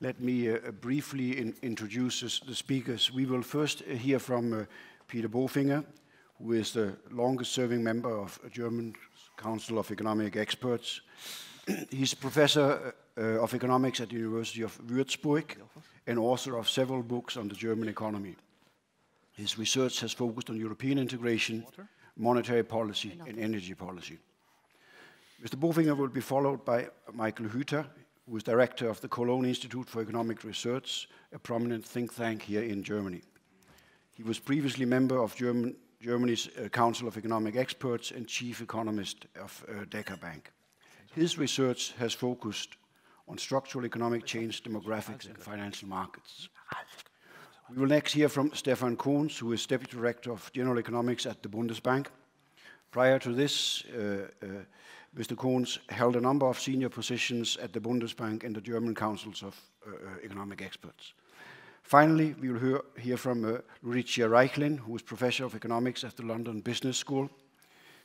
Let me briefly introduce the speakers. We will first hear from Peter Bofinger, who is the longest-serving member of German Council of Economic Experts. He's a professor of economics at the University of Würzburg and author of several books on the German economy. His research has focused on European integration, monetary policy, and energy policy. Mr. Bofinger will be followed by Michael Hüther, who is director of the Cologne Institute for Economic Research, a prominent think tank here in Germany. He was previously member of Germany's Council of Economic Experts and chief economist of Deutsche Bank. His research has focused on structural economic change, demographics, and financial markets. We will next hear from Stephan Kohns, who is Deputy Director of General Economics at the Bundesbank. Prior to this, Mr. Kohns held a number of senior positions at the Bundesbank and the German Councils of Economic Experts. Finally, we will hear from Lucrezia Reichlin, who is Professor of Economics at the London Business School.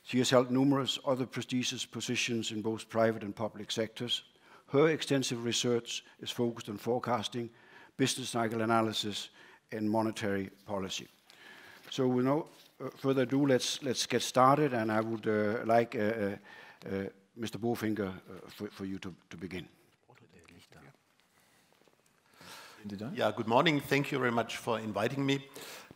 She has held numerous other prestigious positions in both private and public sectors. Her extensive research is focused on forecasting, business cycle analysis, and monetary policy. So with no further ado, let's get started, and I would like Mr. Bofinger for you to begin. Yeah, good morning. Thank you very much for inviting me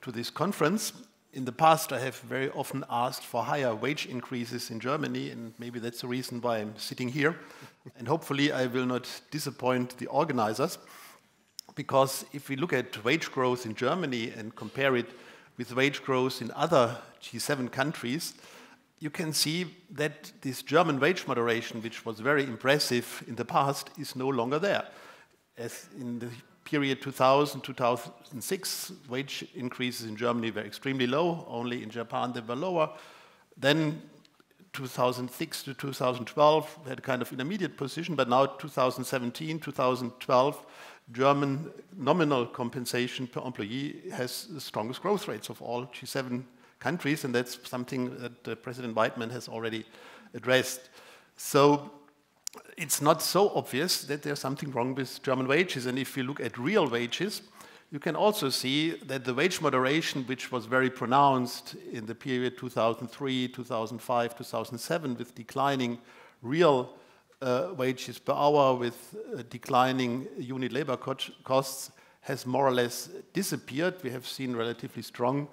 to this conference. In the past, I have very often asked for higher wage increases in Germany, and maybe that's the reason why I'm sitting here. And hopefully I will not disappoint the organizers, because if we look at wage growth in Germany and compare it with wage growth in other G7 countries, you can see that this German wage moderation, which was very impressive in the past, is no longer there. As in the period 2000-2006, wage increases in Germany were extremely low. Only in Japan they were lower. Then 2006 to 2012 we had a kind of intermediate position, but now 2017, 2012, German nominal compensation per employee has the strongest growth rates of all G7 countries, and that's something that President Weidmann has already addressed. So it's not so obvious that there's something wrong with German wages, and if you look at real wages, you can also see that the wage moderation, which was very pronounced in the period 2003, 2005, 2007, with declining real wages per hour, with declining unit labor costs, has more or less disappeared. We have seen relatively strong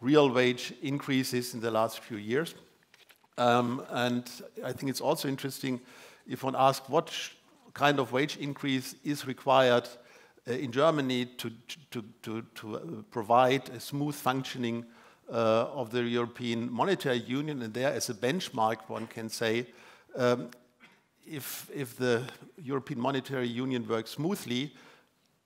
real wage increases in the last few years. And I think it's also interesting if one asks what kind of wage increase is required in Germany to provide a smooth functioning of the European Monetary Union. And there, as a benchmark, one can say, if the European Monetary Union works smoothly,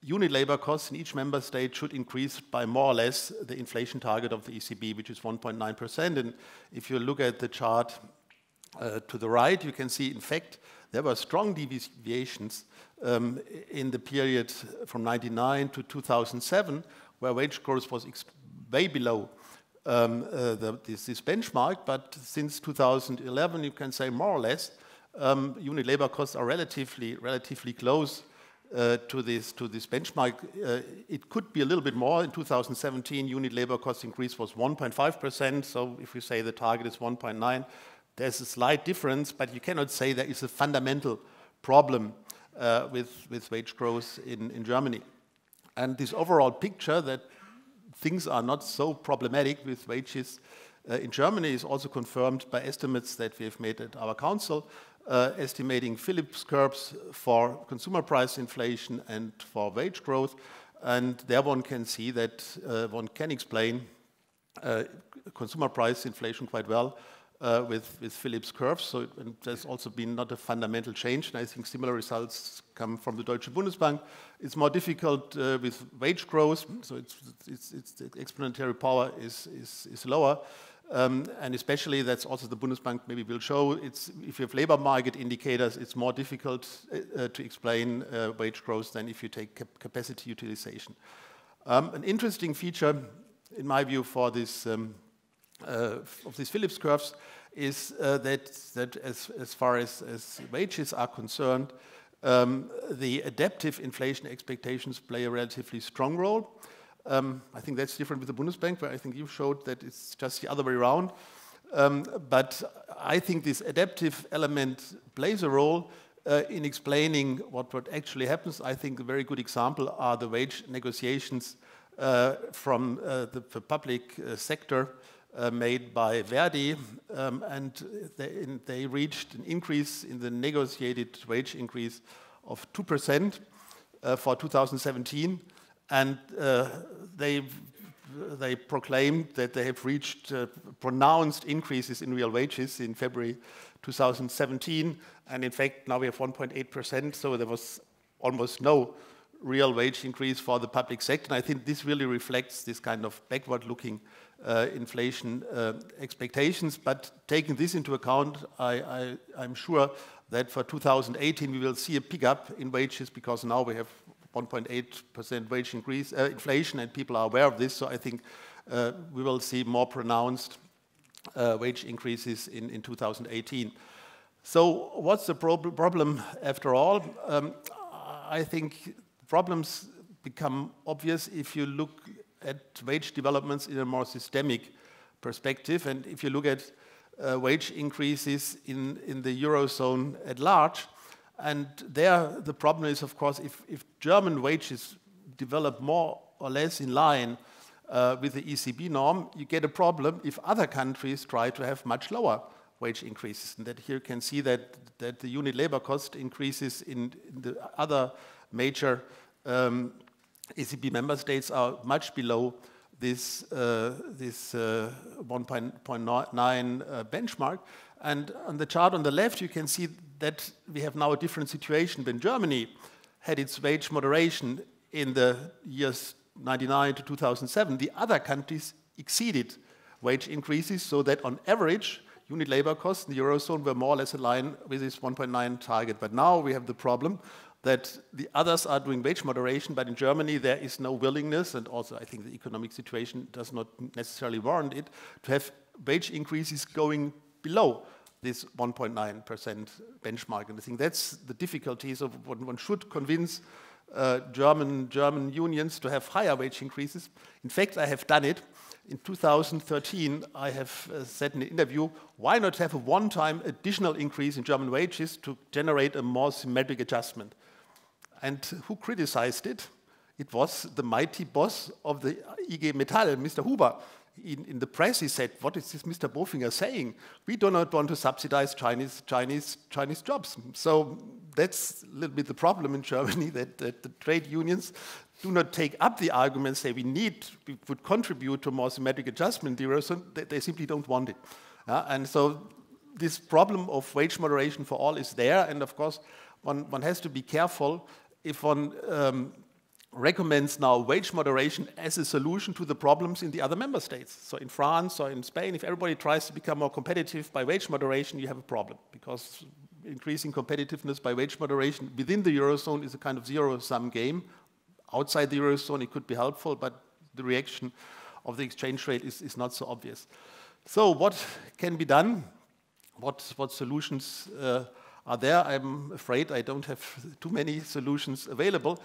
unit labor costs in each member state should increase by more or less the inflation target of the ECB, which is 1.9%. And if you look at the chart to the right, you can see, in fact, there were strong deviations in the period from 1999 to 2007, where wage growth was way below this benchmark. But since 2011, you can say more or less, unit labor costs are relatively close to this benchmark. It could be a little bit more. In 2017, unit labor cost increase was 1.5%. So if we say the target is 1.9, there's a slight difference, but you cannot say there is a fundamental problem with wage growth in Germany. And this overall picture that things are not so problematic with wages in Germany is also confirmed by estimates that we have made at our council, estimating Phillips curves for consumer price inflation and for wage growth. And there one can see that one can explain consumer price inflation quite well with Phillips curves. So there's also been not a fundamental change. And I think similar results come from the Deutsche Bundesbank. It's more difficult with wage growth. So it's the exponential power is lower. And especially, that's also the Bundesbank maybe will show, if you have labor market indicators, it's more difficult to explain wage growth than if you take capacity utilization. An interesting feature, in my view, for this of these Phillips curves is that as far as wages are concerned, the adaptive inflation expectations play a relatively strong role. I think that's different with the Bundesbank, where I think you showed that it's just the other way around. But I think this adaptive element plays a role in explaining what actually happens. I think a very good example are the wage negotiations from the public sector made by Verdi, and they reached an increase in the negotiated wage increase of 2% for 2017, and they proclaimed that they have reached pronounced increases in real wages in February 2017, and in fact now we have 1.8%, so there was almost no real wage increase for the public sector. And I think this really reflects this kind of backward-looking inflation expectations. But taking this into account, I'm sure that for 2018 we will see a pickup in wages, because now we have 1.8% wage increase, inflation, and people are aware of this. So I think we will see more pronounced wage increases in 2018. So what's the problem after all? I think problems become obvious if you look at wage developments in a more systemic perspective, and if you look at wage increases in the Eurozone at large. And there the problem is, of course, if German wages develop more or less in line with the ECB norm, you get a problem if other countries try to have much lower wage increases. And that here you can see that the unit labor cost increases in the other major ECB member states are much below this 1.9 benchmark. And on the chart on the left, you can see that we have now a different situation. When Germany had its wage moderation in the years 1999 to 2007, the other countries exceeded wage increases, so that on average, unit labor costs in the Eurozone were more or less in line with this 1.9 target. But now we have the problem that the others are doing wage moderation, but in Germany there is no willingness, and also I think the economic situation does not necessarily warrant it, to have wage increases going below this 1.9% benchmark. And I think that's the difficulty. So one should convince German unions to have higher wage increases. In fact, I have done it. In 2013, I have said in an interview, why not have a one-time additional increase in German wages to generate a more symmetric adjustment? And who criticized it? It was the mighty boss of the IG Metall, Mr. Huber. In the press he said, what is this Mr. Bofinger saying? We do not want to subsidize Chinese jobs. So that's a little bit the problem in Germany, that the trade unions do not take up the argument, say we would contribute to more symmetric adjustment in the Eurozone. They simply don't want it. And so this problem of wage moderation for all is there, and of course one has to be careful if one recommends now wage moderation as a solution to the problems in the other member states. So in France or in Spain, if everybody tries to become more competitive by wage moderation, you have a problem, because increasing competitiveness by wage moderation within the Eurozone is a kind of zero-sum game. Outside the Eurozone it could be helpful, but the reaction of the exchange rate is not so obvious. So what can be done? What solutions are there? I'm afraid I don't have too many solutions available.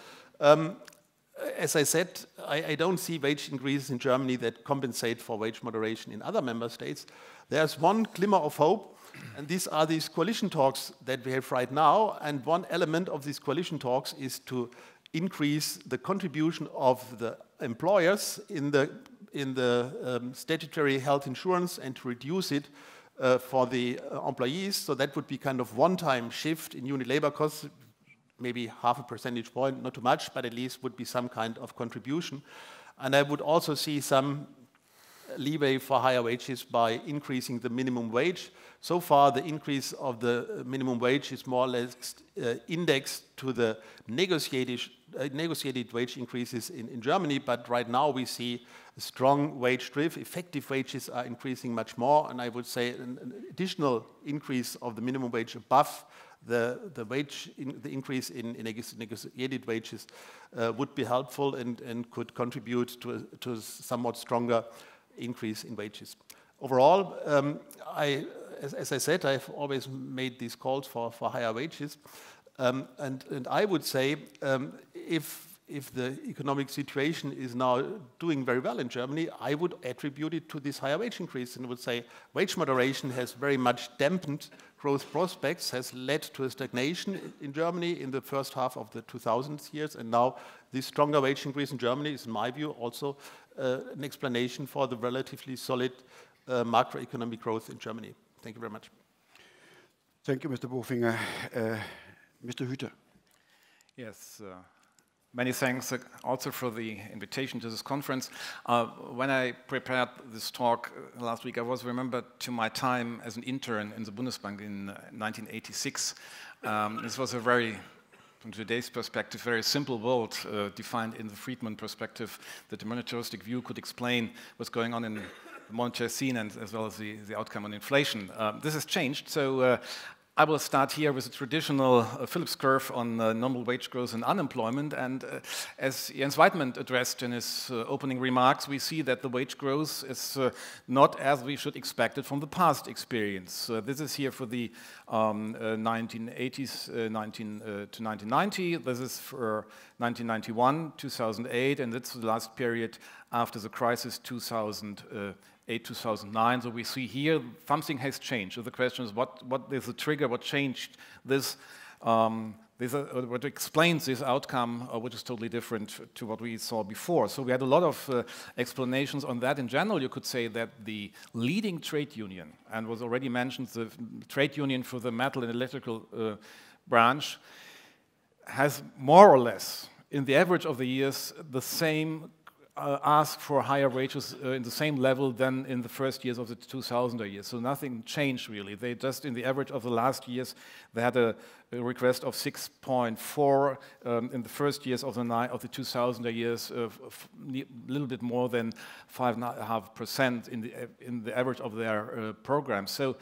As I said, I don't see wage increases in Germany that compensate for wage moderation in other member states. There's one glimmer of hope, and these are these coalition talks that we have right now. And one element of these coalition talks is to increase the contribution of the employers in the statutory health insurance and to reduce it for the employees. So that would be kind of one-time shift in unit labor costs, maybe half a percentage point, not too much, but at least would be some kind of contribution. And I would also see some leeway for higher wages by increasing the minimum wage. So far, the increase of the minimum wage is more or less indexed to the negotiated wage increases in Germany, but right now we see a strong wage drift. Effective wages are increasing much more, and I would say an additional increase of the minimum wage above the increase in negotiated wages would be helpful and could contribute to a somewhat stronger increase in wages. Overall, as I said, I've always made these calls for higher wages. And I would say if the economic situation is now doing very well in Germany, I would attribute it to this higher wage increase and would say wage moderation has very much dampened growth prospects, has led to a stagnation in Germany in the first half of the 2000s years, and now this stronger wage increase in Germany is, in my view, also an explanation for the relatively solid macroeconomic growth in Germany. Thank you very much. Thank you, Mr. Bofinger. Mr. Hüther. Yes. Many thanks also for the invitation to this conference. When I prepared this talk last week, I was remembered to my time as an intern in the Bundesbank in 1986. This was a very, from today's perspective, very simple world defined in the Friedman perspective that the monetaristic view could explain what's going on in the monetary scene and as well as the outcome on inflation. This has changed, so I will start here with a traditional Phillips curve on nominal wage growth and unemployment. And as Jens Weidmann addressed in his opening remarks, we see that the wage growth is not as we should expect it from the past experience. This is here for the 1980s to 1990. This is for 1991, 2008, and that's the last period after the crisis, 2008, 2009. So we see here something has changed. So the question is, what is the trigger? What changed this? What explains this outcome, which is totally different to what we saw before? So we had a lot of explanations on that. In general, you could say that the leading trade union, and was already mentioned, the trade union for the metal and electrical branch, has more or less, in the average of the years, the same ask for higher wages in the same level than in the first years of the 2000er years. So nothing changed really. They just, in the average of the last years, they had a request of 6.4 in the first years of the 2000er years, a little bit more than 5.5% in the average of their program. So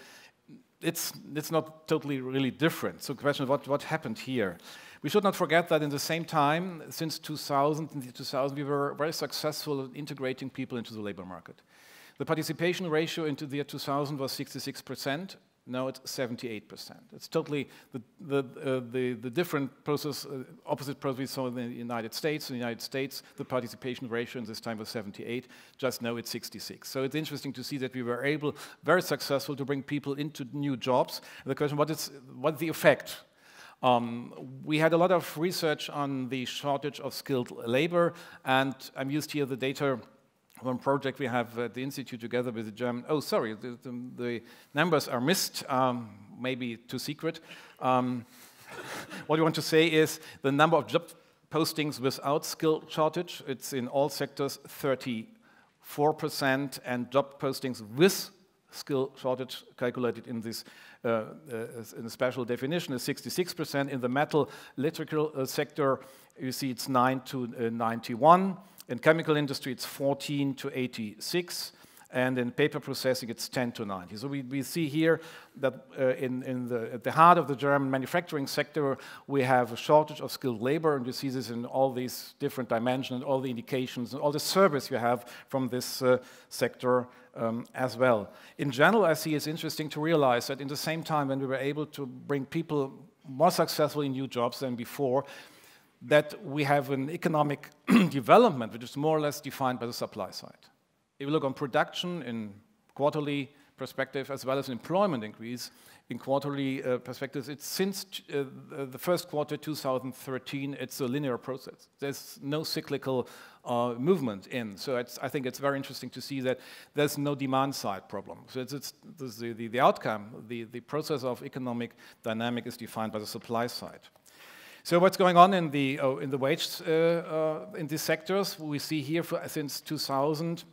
it's not totally really different. So the question is, what happened here? We should not forget that in the same time, since 2000, we were very successful in integrating people into the labor market. The participation ratio into the year 2000 was 66%. Now it's 78%. It's totally the different process, opposite process we saw in the United States. In the United States, the participation ratio in this time was 78. Just now it's 66. So it's interesting to see that we were able, very successful, to bring people into new jobs. And the question, what's the effect? We had a lot of research on the shortage of skilled labor, and I'm used here the data from a project we have at the Institute together with the German. Oh, sorry, the numbers are missed, maybe too secret. What you want to say is the number of job postings without skill shortage, it's in all sectors 34%, and job postings with skill shortage calculated in this in a special definition is 66%. In the metal electrical sector, you see it's 9 to 91. In chemical industry, it's 14 to 86. And in paper processing, it's 10 to 90. So we see here that at the heart of the German manufacturing sector, we have a shortage of skilled labor, and you see this in all these different dimensions, all the indications, and all the service you have from this sector as well. In general, I see it's interesting to realize that in the same time when we were able to bring people more successful in new jobs than before, that we have an economic development which is more or less defined by the supply side. If you look on production in quarterly perspective as well as employment increase in quarterly perspectives, it's since the first quarter 2013, it's a linear process. There's no cyclical movement in. So I think it's very interesting to see that there's no demand side problem. So it's the outcome, the process of economic dynamic is defined by the supply side. So what's going on in the wage in these sectors? We see here since 2000.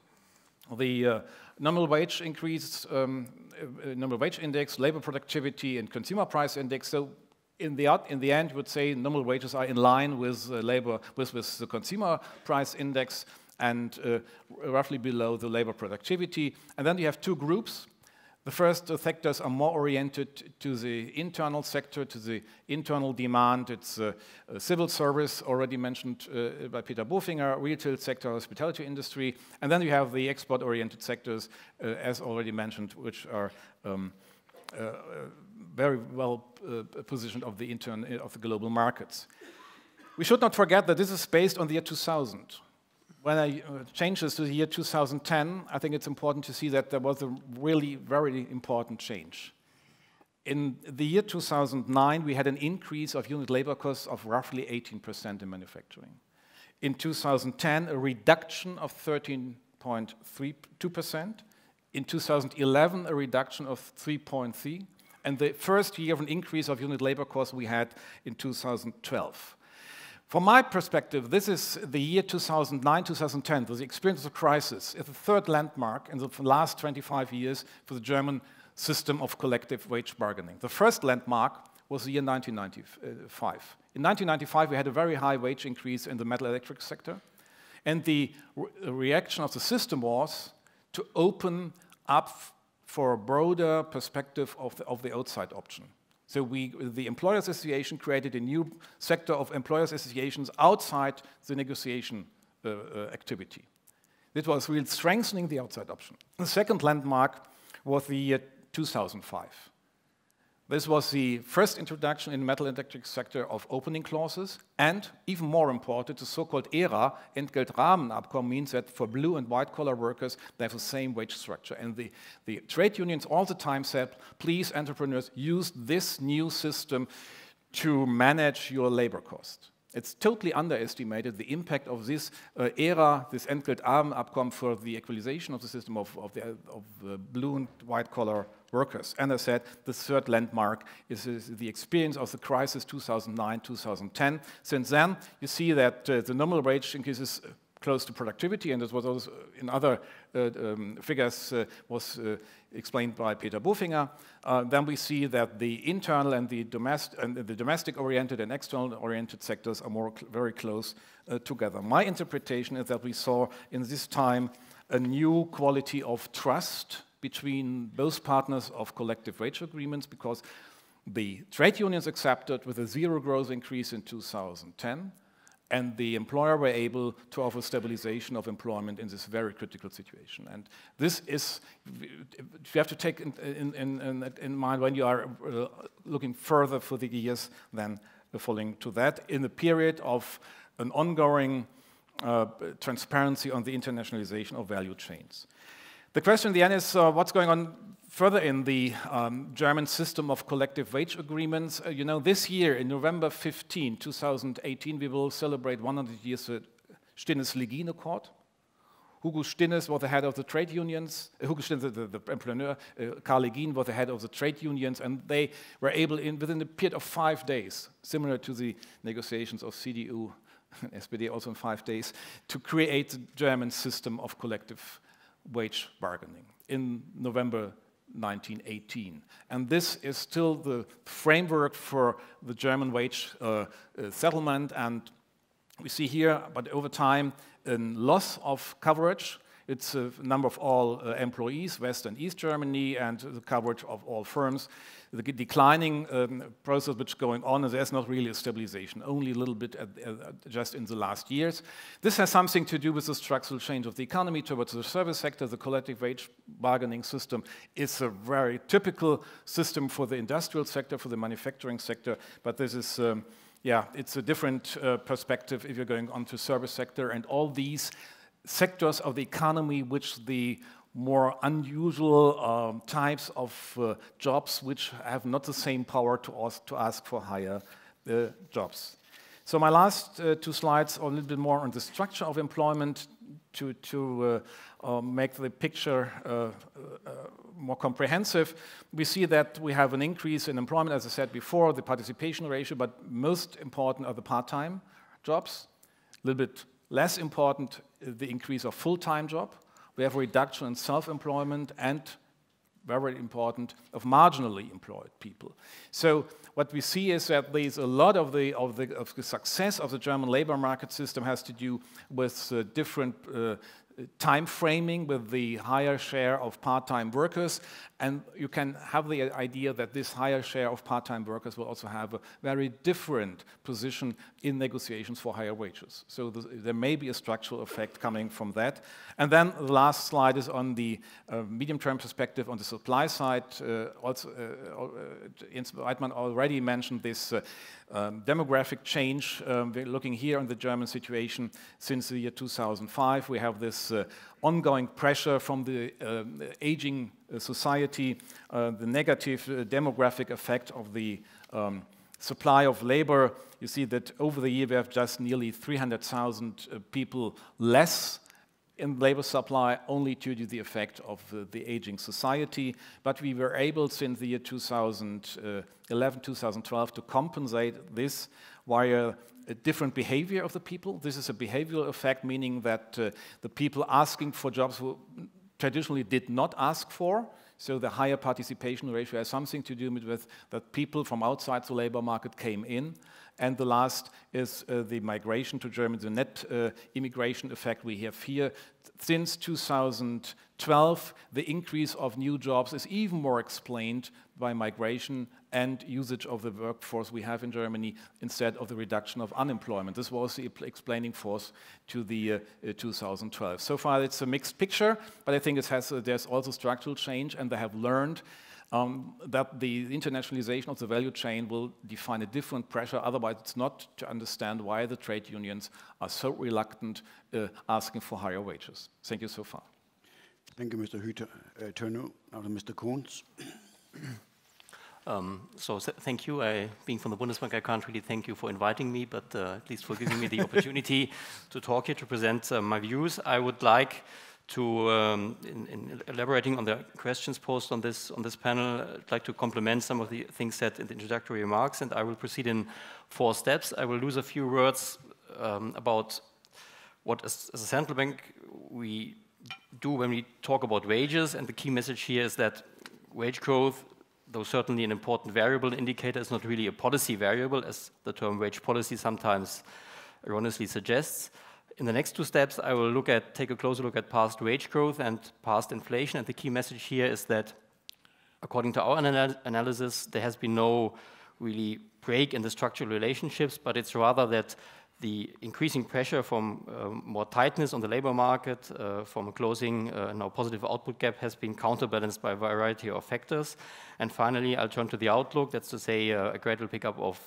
The nominal wage increase, nominal wage index, labor productivity, and consumer price index. So in the end, you would say nominal wages are in line with with the consumer price index and roughly below the labor productivity. And then you have two groups. The first sectors are more oriented to the internal sector, to the internal demand. It's civil service, already mentioned by Peter Bofinger, retail sector, hospitality industry. And then you have the export-oriented sectors, as already mentioned, which are very well positioned of the global markets. We should not forget that this is based on the year 2000. When I change this to the year 2010, I think it's important to see that there was a really very important change. In the year 2009, we had an increase of unit labor costs of roughly 18% in manufacturing. In 2010, a reduction of 13.32%. In 2011, a reduction of 3.3%. And the first year of an increase of unit labor costs we had in 2012. From my perspective, this is the year 2009-2010, the experience of the crisis. It's the third landmark in the last 25 years for the German system of collective wage bargaining. The first landmark was the year 1995. In 1995, we had a very high wage increase in the metal electric sector. And the reaction of the system was to open up for a broader perspective of the outside option. So the Employers Association created a new sector of employers associations outside the negotiation activity. It was really strengthening the outside option. The second landmark was the year 2005. This was the first introduction in the metal electric sector of opening clauses, and even more important, the so-called ERA, Entgeltrahmenabkommen, means that for blue and white collar workers, they have the same wage structure. And the trade unions all the time said, please, entrepreneurs, use this new system to manage your labor cost. It's totally underestimated the impact of this ERA, this Entgeltrahmenabkommen, for the equalization of the system of blue and white collar workers. And I said the third landmark is the experience of the crisis 2009-2010. Since then, you see that the nominal wage increases close to productivity, and this was also in other figures was explained by Peter Bofinger. Then we see that the internal and the domestic-oriented and external-oriented sectors are very close together. My interpretation is that we saw in this time a new quality of trust between both partners of collective wage agreements, because the trade unions accepted with a zero growth increase in 2010, and the employer were able to offer stabilization of employment in this very critical situation. And this is, you have to take in mind when you are looking further for the years than following to that, in the period of an ongoing transparency on the internationalization of value chains. The question in the end is what's going on further in the German system of collective wage agreements. You know, this year, in November 15, 2018, we will celebrate 100 years of Stinnes Legin Accord. Hugo Stinnes was the head of the trade unions. Hugo Stinnes, the entrepreneur, Karl Legin was the head of the trade unions, and they were able, within a period of 5 days, similar to the negotiations of CDU and SPD also in 5 days, to create the German system of collective wage bargaining in November 1918. And this is still the framework for the German wage settlement. And we see here, but over time, a loss of coverage. It's a number of all employees, West and East Germany, and the coverage of all firms. The declining process which is going on, and there's not really a stabilization, only a little bit just in the last years. This has something to do with the structural change of the economy towards the service sector. The collective wage bargaining system is a very typical system for the industrial sector, for the manufacturing sector, but this is it's a different perspective if you're going on to service sector and all these sectors of the economy which the more unusual types of jobs which have not the same power to ask for higher jobs. So my last 2 slides are a little bit more on the structure of employment to make the picture more comprehensive. We see that we have an increase in employment, as I said before, the participation ratio, but most important are the part-time jobs. A little bit less important, the increase of full-time job. We have a reduction in self-employment and, very important, of marginally employed people. So what we see is that there's a lot of the success of the German labor market system has to do with different time framing with the higher share of part-time workers, and you can have the idea that this higher share of part-time workers will also have a very different position in negotiations for higher wages. So there may be a structural effect coming from that. And then the last slide is on the medium-term perspective on the supply side. Jens Weidmann already mentioned this demographic change. We're looking here on the German situation since the year 2005. We have this ongoing pressure from the aging society, the negative demographic effect of the supply of labor. You see that over the year we have just nearly 300,000 people less in labor supply, only due to the effect of the aging society. But we were able, since the year 2011, 2012, to compensate this via a different behavior of the people. This is a behavioral effect, meaning that the people asking for jobs who traditionally did not ask for. So the higher participation ratio has something to do with that people from outside the labor market came in. And the last is the migration to Germany, the net immigration effect we have here. Since 2012, the increase of new jobs is even more explained by migration and usage of the workforce we have in Germany instead of the reduction of unemployment. This was the explaining force to the 2012. So far, it's a mixed picture, but I think it has, there's also structural change, and they have learned that the internationalization of the value chain will define a different pressure. Otherwise, it's not to understand why the trade unions are so reluctant asking for higher wages. Thank you so far. Thank you, Mr. Hüther. Turn now to Mr. Kohns. Thank you. Being from the Bundesbank, I can't really thank you for inviting me, but at least for giving me the opportunity to talk here, to present my views. I would like to, in elaborating on the questions posed on this panel, I'd like to complement some of the things said in the introductory remarks, and I will proceed in 4 steps. I will lose a few words about what, as a central bank, we do when we talk about wages, and the key message here is that wage growth, though certainly an important variable indicator, is not really a policy variable, as the term wage policy sometimes erroneously suggests. In the next 2 steps, I will take a closer look at past wage growth and past inflation, and the key message here is that, according to our analysis, there has been no really break in the structural relationships, but it's rather that the increasing pressure from more tightness on the labor market, from closing now positive output gap, has been counterbalanced by a variety of factors. And finally, I'll turn to the outlook. That's to say a gradual pickup of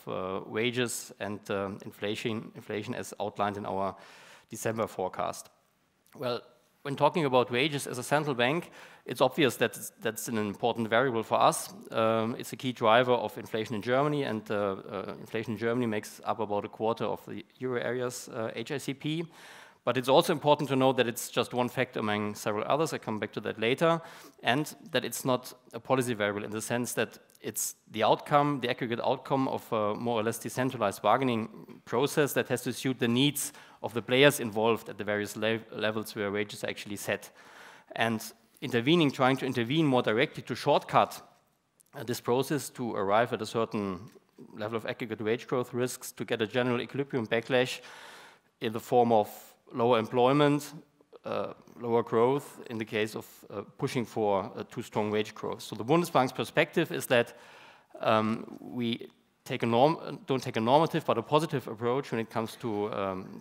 wages and inflation as outlined in our December forecast. Well, when talking about wages as a central bank, it's obvious that that's an important variable for us. It's a key driver of inflation in Germany, and inflation in Germany makes up about a quarter of the euro area's HICP. But it's also important to note that it's just one factor among several others. I come back to that later, and that it's not a policy variable in the sense that it's the outcome, the aggregate outcome of a more or less decentralized bargaining process that has to suit the needs of the players involved at the various levels where wages are actually set. And trying to intervene more directly to shortcut this process to arrive at a certain level of aggregate wage growth risks to get a general equilibrium backlash in the form of lower employment, lower growth in the case of pushing for too strong wage growth. So the Bundesbank's perspective is that we don't take a normative but a positive approach when it comes to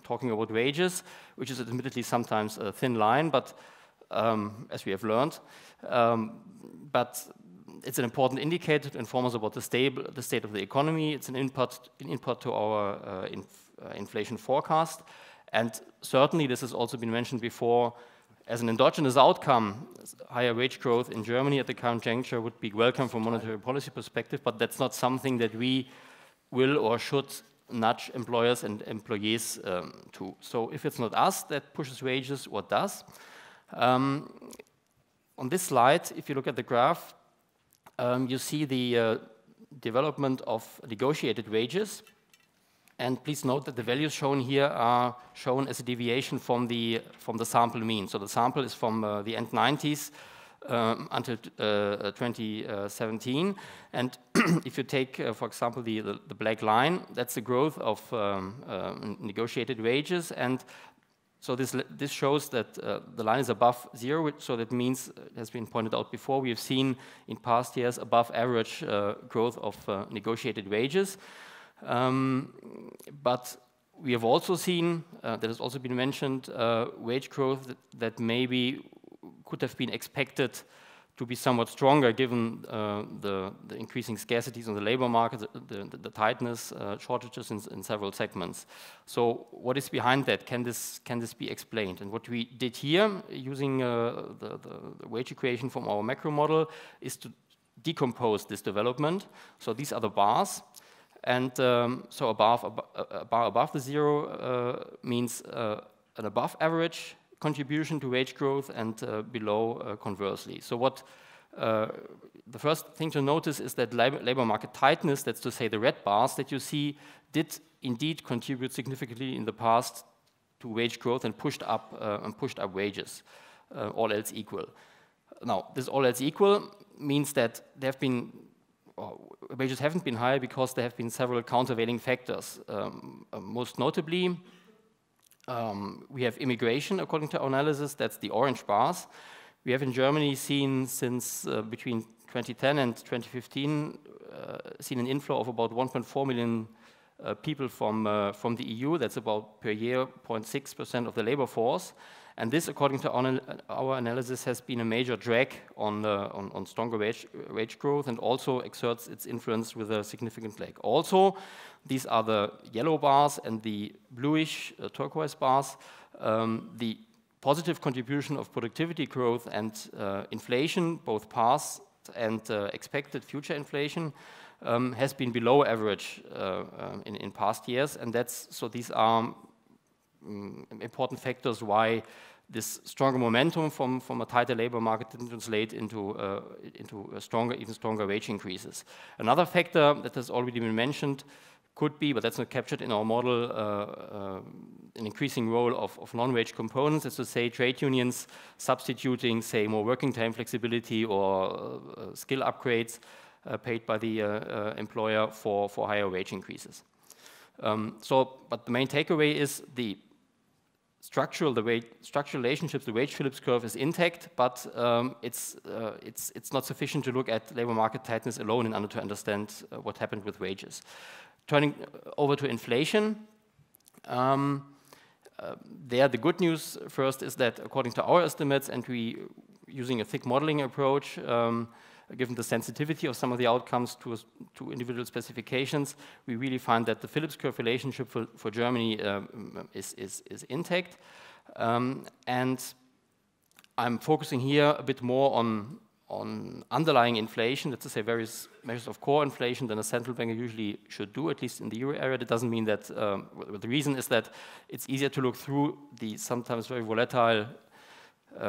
talking about wages, which is admittedly sometimes a thin line, but as we have learned. But it's an important indicator to inform us about the state of the economy. It's an input to our inflation forecast. And certainly, this has also been mentioned before, as an endogenous outcome, higher wage growth in Germany at the current juncture would be welcome from a monetary policy perspective, but that's not something that we will or should nudge employers and employees to. So if it's not us that pushes wages, what does? On this slide, if you look at the graph, you see the development of negotiated wages. And please note that the values shown here are shown as a deviation from the sample mean. So the sample is from the end 90s until 2017. And if you take, for example, the black line, that's the growth of negotiated wages. And So this shows that the line is above zero, so that means, has been pointed out before, we have seen in past years above average growth of negotiated wages. But we have also seen, that has also been mentioned, wage growth that maybe could have been expected to be somewhat stronger given the increasing scarcities on the labor market, the tightness, shortages in several segments. So what is behind that? Can this be explained? And what we did here, using the wage equation from our macro model, is to decompose this development. So these are the bars. And so a bar above the zero means an above average contribution to wage growth, and below conversely. So what the first thing to notice is that labor market tightness, that's to say the red bars that you see, did indeed contribute significantly in the past to wage growth and pushed up wages, all else equal. Now, this all else equal means that there have been wages haven't been higher because there have been several countervailing factors. Most notably, we have immigration, according to our analysis, that's the orange bars. We have in Germany seen since between 2010 and 2015 seen an inflow of about 1.4 million people from the EU. That's about per year 0.6% of the labor force. And this, according to our analysis, has been a major drag on stronger wage growth, and also exerts its influence with a significant lag. Also, these are the yellow bars and the bluish turquoise bars. The positive contribution of productivity growth and inflation, both past and expected future inflation, has been below average in past years, and so these are important factors why this stronger momentum from a tighter labor market didn't translate into even stronger wage increases. Another factor that has already been mentioned could be, but that's not captured in our model, an increasing role of non-wage components, as to say trade unions substituting, say, more working time flexibility or skill upgrades paid by the employer for higher wage increases. But the main takeaway is the structural relationships, the wage Phillips curve is intact, but it's not sufficient to look at labor market tightness alone in order to understand what happened with wages. Turning over to inflation, there the good news first is that according to our estimates, and we using a thick modeling approach, given the sensitivity of some of the outcomes to individual specifications, we really find that the Phillips curve relationship for Germany is intact. And I'm focusing here a bit more on underlying inflation, that's to say various measures of core inflation than a central bank usually should do, at least in the euro area. That doesn't mean that, the reason is that it's easier to look through the sometimes very volatile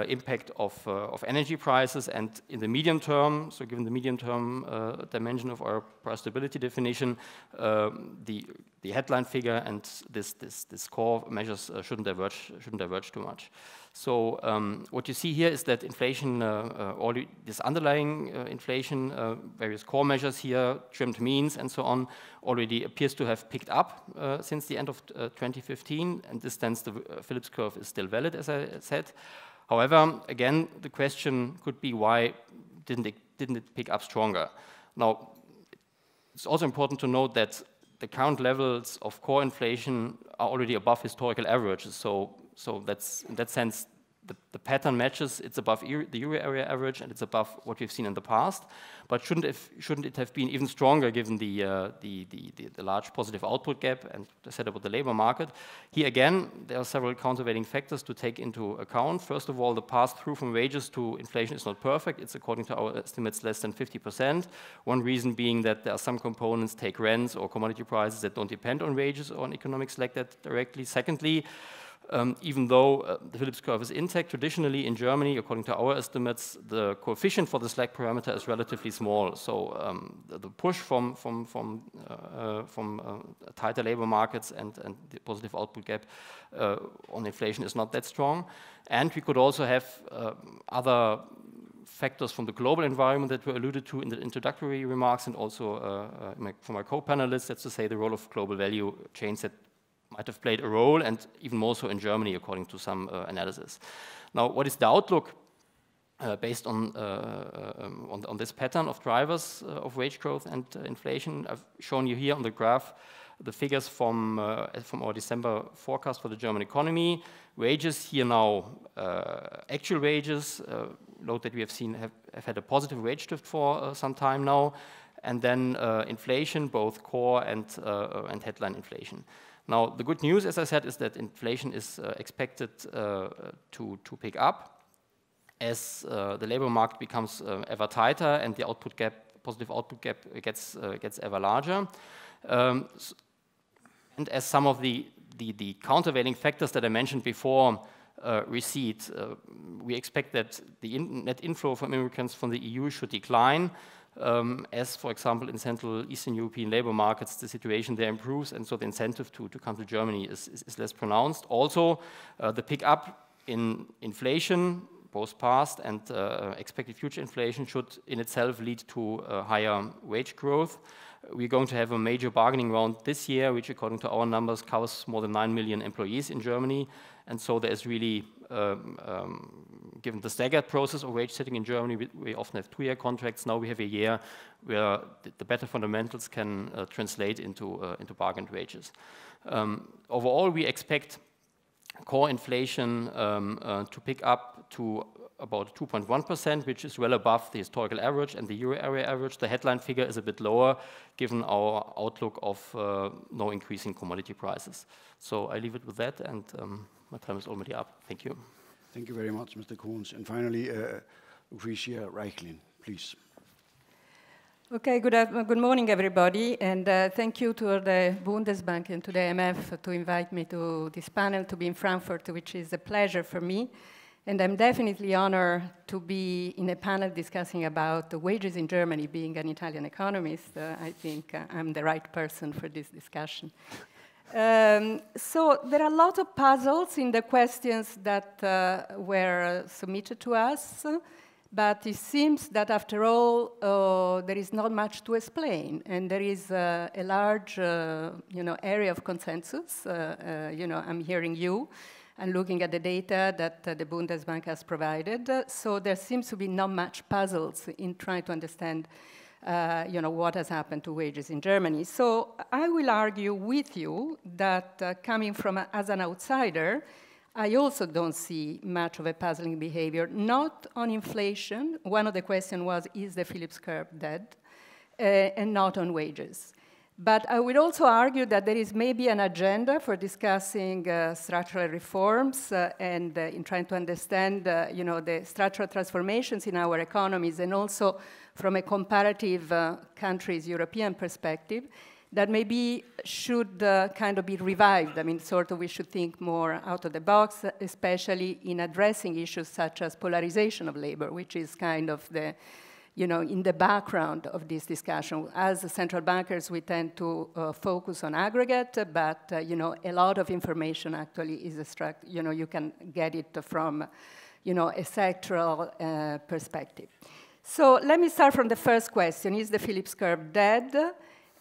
impact of energy prices, and in the medium term, so given the medium term dimension of our price stability definition, the headline figure and this core measures shouldn't diverge too much. So what you see here is that inflation, this underlying inflation, various core measures here, trimmed means and so on, already appears to have picked up since the end of 2015, and this sense the Phillips curve is still valid, as I said. However, again, the question could be, why didn't it pick up stronger? Now, it's also important to note that the current levels of core inflation are already above historical averages. So that's, in that sense, the pattern matches. It's above the euro area average, and it's above what we've seen in the past. But shouldn't it have been even stronger given the large positive output gap and the setup of the labor market? Here again, there are several countervailing factors to take into account. First of all, the pass-through from wages to inflation is not perfect. It's, according to our estimates, less than 50%. One reason being that there are some components, take rents or commodity prices, that don't depend on wages or on economics like that directly. Secondly, even though the Phillips curve is intact, traditionally in Germany, according to our estimates, the coefficient for the slack parameter is relatively small. So the push from tighter labor markets and the positive output gap on inflation is not that strong. And we could also have other factors from the global environment that were alluded to in the introductory remarks, and also from my co-panelists, that's to say the role of global value chains that might have played a role, and even more so in Germany, according to some analysis. Now, what is the outlook based on this pattern of drivers of wage growth and inflation? I've shown you here on the graph the figures from our December forecast for the German economy. Wages here now, actual wages, note that we have had a positive wage drift for some time now, and then inflation, both core and headline inflation. Now, the good news, as I said, is that inflation is expected to pick up as the labor market becomes ever tighter and the output gap, positive output gap, gets ever larger. And as some of the countervailing factors that I mentioned before recede, we expect that the net inflow from immigrants from the EU should decline, as, for example, in Central Eastern European labor markets, the situation there improves, and so the incentive to come to Germany is less pronounced. Also, the pickup in inflation, both past and expected future inflation, should in itself lead to higher wage growth. We're going to have a major bargaining round this year, which according to our numbers covers more than 9 million employees in Germany. And so there is really, given the staggered process of wage setting in Germany, we often have 2-year contracts. Now we have a year where the better fundamentals can translate into bargained wages. Overall, we expect core inflation to pick up to about 2.1%, which is well above the historical average and the euro area average. The headline figure is a bit lower, given our outlook of no increase in commodity prices. So I leave it with that, and my time is already up. Thank you. Thank you very much, Mr. Kohns. And finally, Lucrezia Reichlin, please. Okay, good morning, everybody, and thank you to the Bundesbank and to the IMF to invite me to this panel to be in Frankfurt, which is a pleasure for me. And I'm definitely honored to be in a panel discussing about the wages in Germany. Being an Italian economist, I think I'm the right person for this discussion. So there are a lot of puzzles in the questions that were submitted to us, but it seems that after all, there is not much to explain, and there is a large area of consensus. I'm hearing you. And looking at the data that the Bundesbank has provided. So there seems to be not much puzzles in trying to understand what has happened to wages in Germany. So I will argue with you that coming from as an outsider, I also don't see much of a puzzling behavior, not on inflation. One of the questions was, is the Phillips curve dead? And not on wages. But I would also argue that there is maybe an agenda for discussing structural reforms and in trying to understand the structural transformations in our economies, and also from a comparative countries' European perspective, that maybe should kind of be revived. I mean, sort of we should think more out of the box, especially in addressing issues such as polarization of labor, which is kind of the in the background of this discussion. As central bankers, we tend to focus on aggregate, but a lot of information actually is extracted. You can get it from a sectoral perspective. So let me start from the first question: is the Phillips curve dead?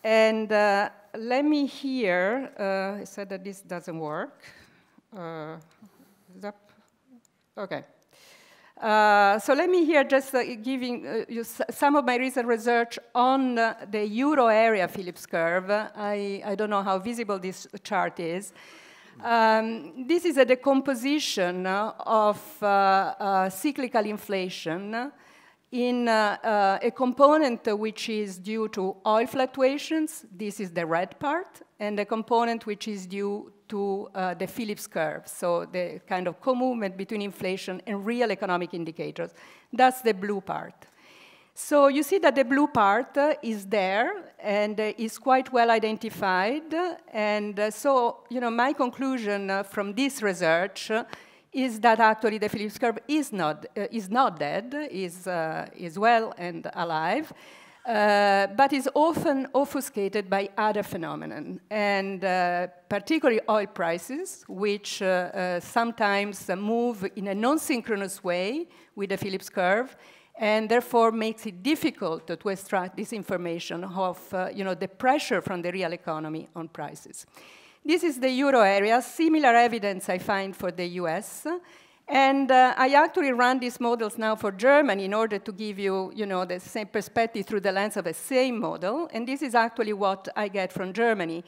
And let me here. I said that this doesn't work. Okay. So let me here just giving you some of my recent research on the euro area Phillips curve. I don't know how visible this chart is. This is a decomposition of cyclical inflation in a component which is due to oil fluctuations. This is the red part, and a component which is due to the Phillips curve, so the kind of co-movement between inflation and real economic indicators. That's the blue part. So you see that the blue part is there and is quite well identified. And so, my conclusion from this research is that actually the Phillips curve is not dead, is well and alive. But is often obfuscated by other phenomena, and particularly oil prices, which sometimes move in a non-synchronous way with the Phillips curve, and therefore makes it difficult to extract this information of the pressure from the real economy on prices. This is the euro area. Similar evidence I find for the US. And I actually run these models now for Germany in order to give you, the same perspective through the lens of a same model. And this is actually what I get from Germany.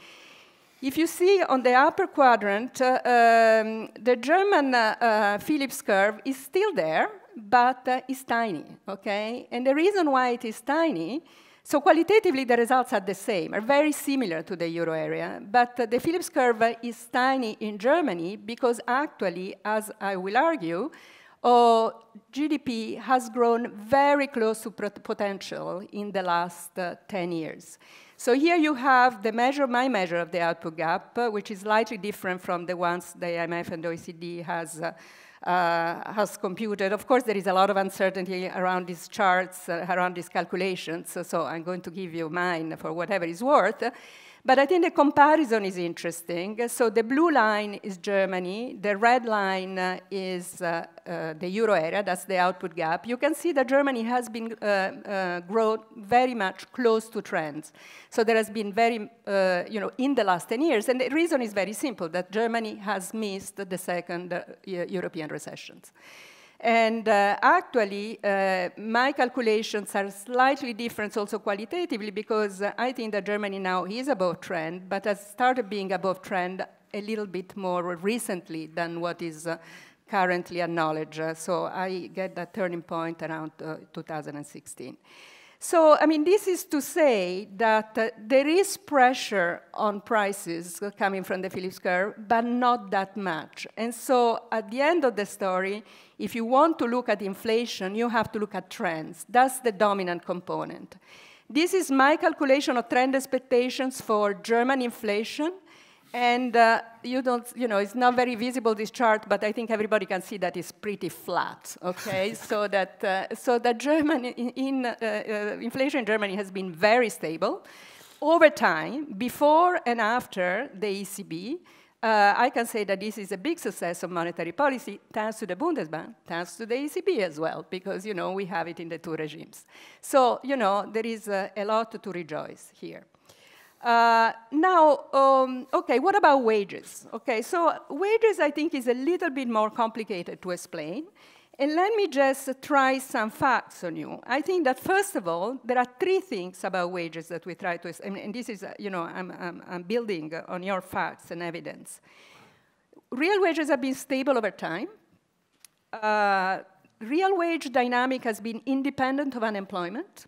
If you see on the upper quadrant, the German Phillips curve is still there, but it's tiny, okay? And the reason why it is tiny, so qualitatively the results are the same, are very similar to the euro area, but the Phillips curve is tiny in Germany because actually, as I will argue, GDP has grown very close to potential in the last 10 years. So here you have the measure, my measure of the output gap, which is slightly different from the ones the IMF and the OECD has computed. Of course, there is a lot of uncertainty around these charts, around these calculations, so I'm going to give you mine for whatever it's worth. But I think the comparison is interesting. So the blue line is Germany, the red line is the euro area, that's the output gap. You can see that Germany has been grown very much close to trends. So there has been very, in the last 10 years, and the reason is very simple, that Germany has missed the second European recessions. And actually, my calculations are slightly different also qualitatively because I think that Germany now is above trend, but has started being above trend a little bit more recently than what is currently acknowledged. So I get that turning point around 2016. So, I mean, this is to say that there is pressure on prices coming from the Phillips curve, but not that much. And so, at the end of the story, if you want to look at inflation, you have to look at trends. That's the dominant component. This is my calculation of trend expectations for German inflation. And it's not very visible, this chart, but I think everybody can see that it's pretty flat, okay? so that inflation in Germany has been very stable. Over time, before and after the ECB, I can say that this is a big success of monetary policy, thanks to the Bundesbank, thanks to the ECB as well, because, we have it in the two regimes. So, there is a lot to rejoice here. Okay, what about wages? Okay, so wages, I think, is a little bit more complicated to explain. And let me just try some facts on you. I think that, first of all, there are three things about wages that we try to, and this is, I'm building on your facts and evidence. Real wages have been stable over time. Real wage dynamic has been independent of unemployment,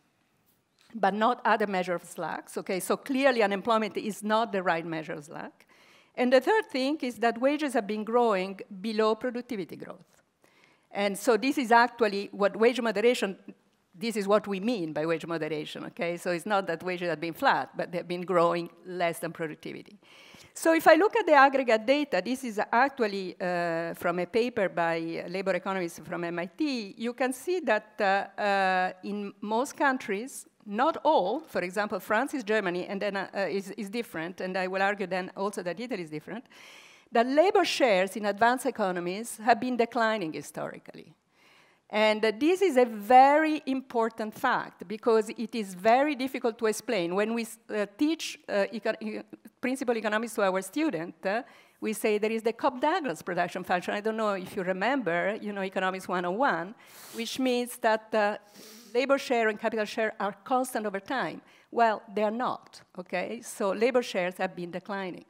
but not other measure of slacks, okay? So clearly unemployment is not the right measure of slack. And the third thing is that wages have been growing below productivity growth. And so this is actually what wage moderation, this is what we mean by wage moderation, okay? So it's not that wages have been flat, but they've been growing less than productivity. So if I look at the aggregate data, this is actually from a paper by labor economists from MIT, you can see that in most countries, not all, for example, France is Germany, and then is different, and I will argue then also that Italy is different, that labor shares in advanced economies have been declining historically. And this is a very important fact because it is very difficult to explain. When we teach principal economics to our students, we say there is the Cobb-Douglas production function. I don't know if you remember, Economics 101, which means that labor share and capital share are constant over time. Well, they are not, okay? So labor shares have been declining.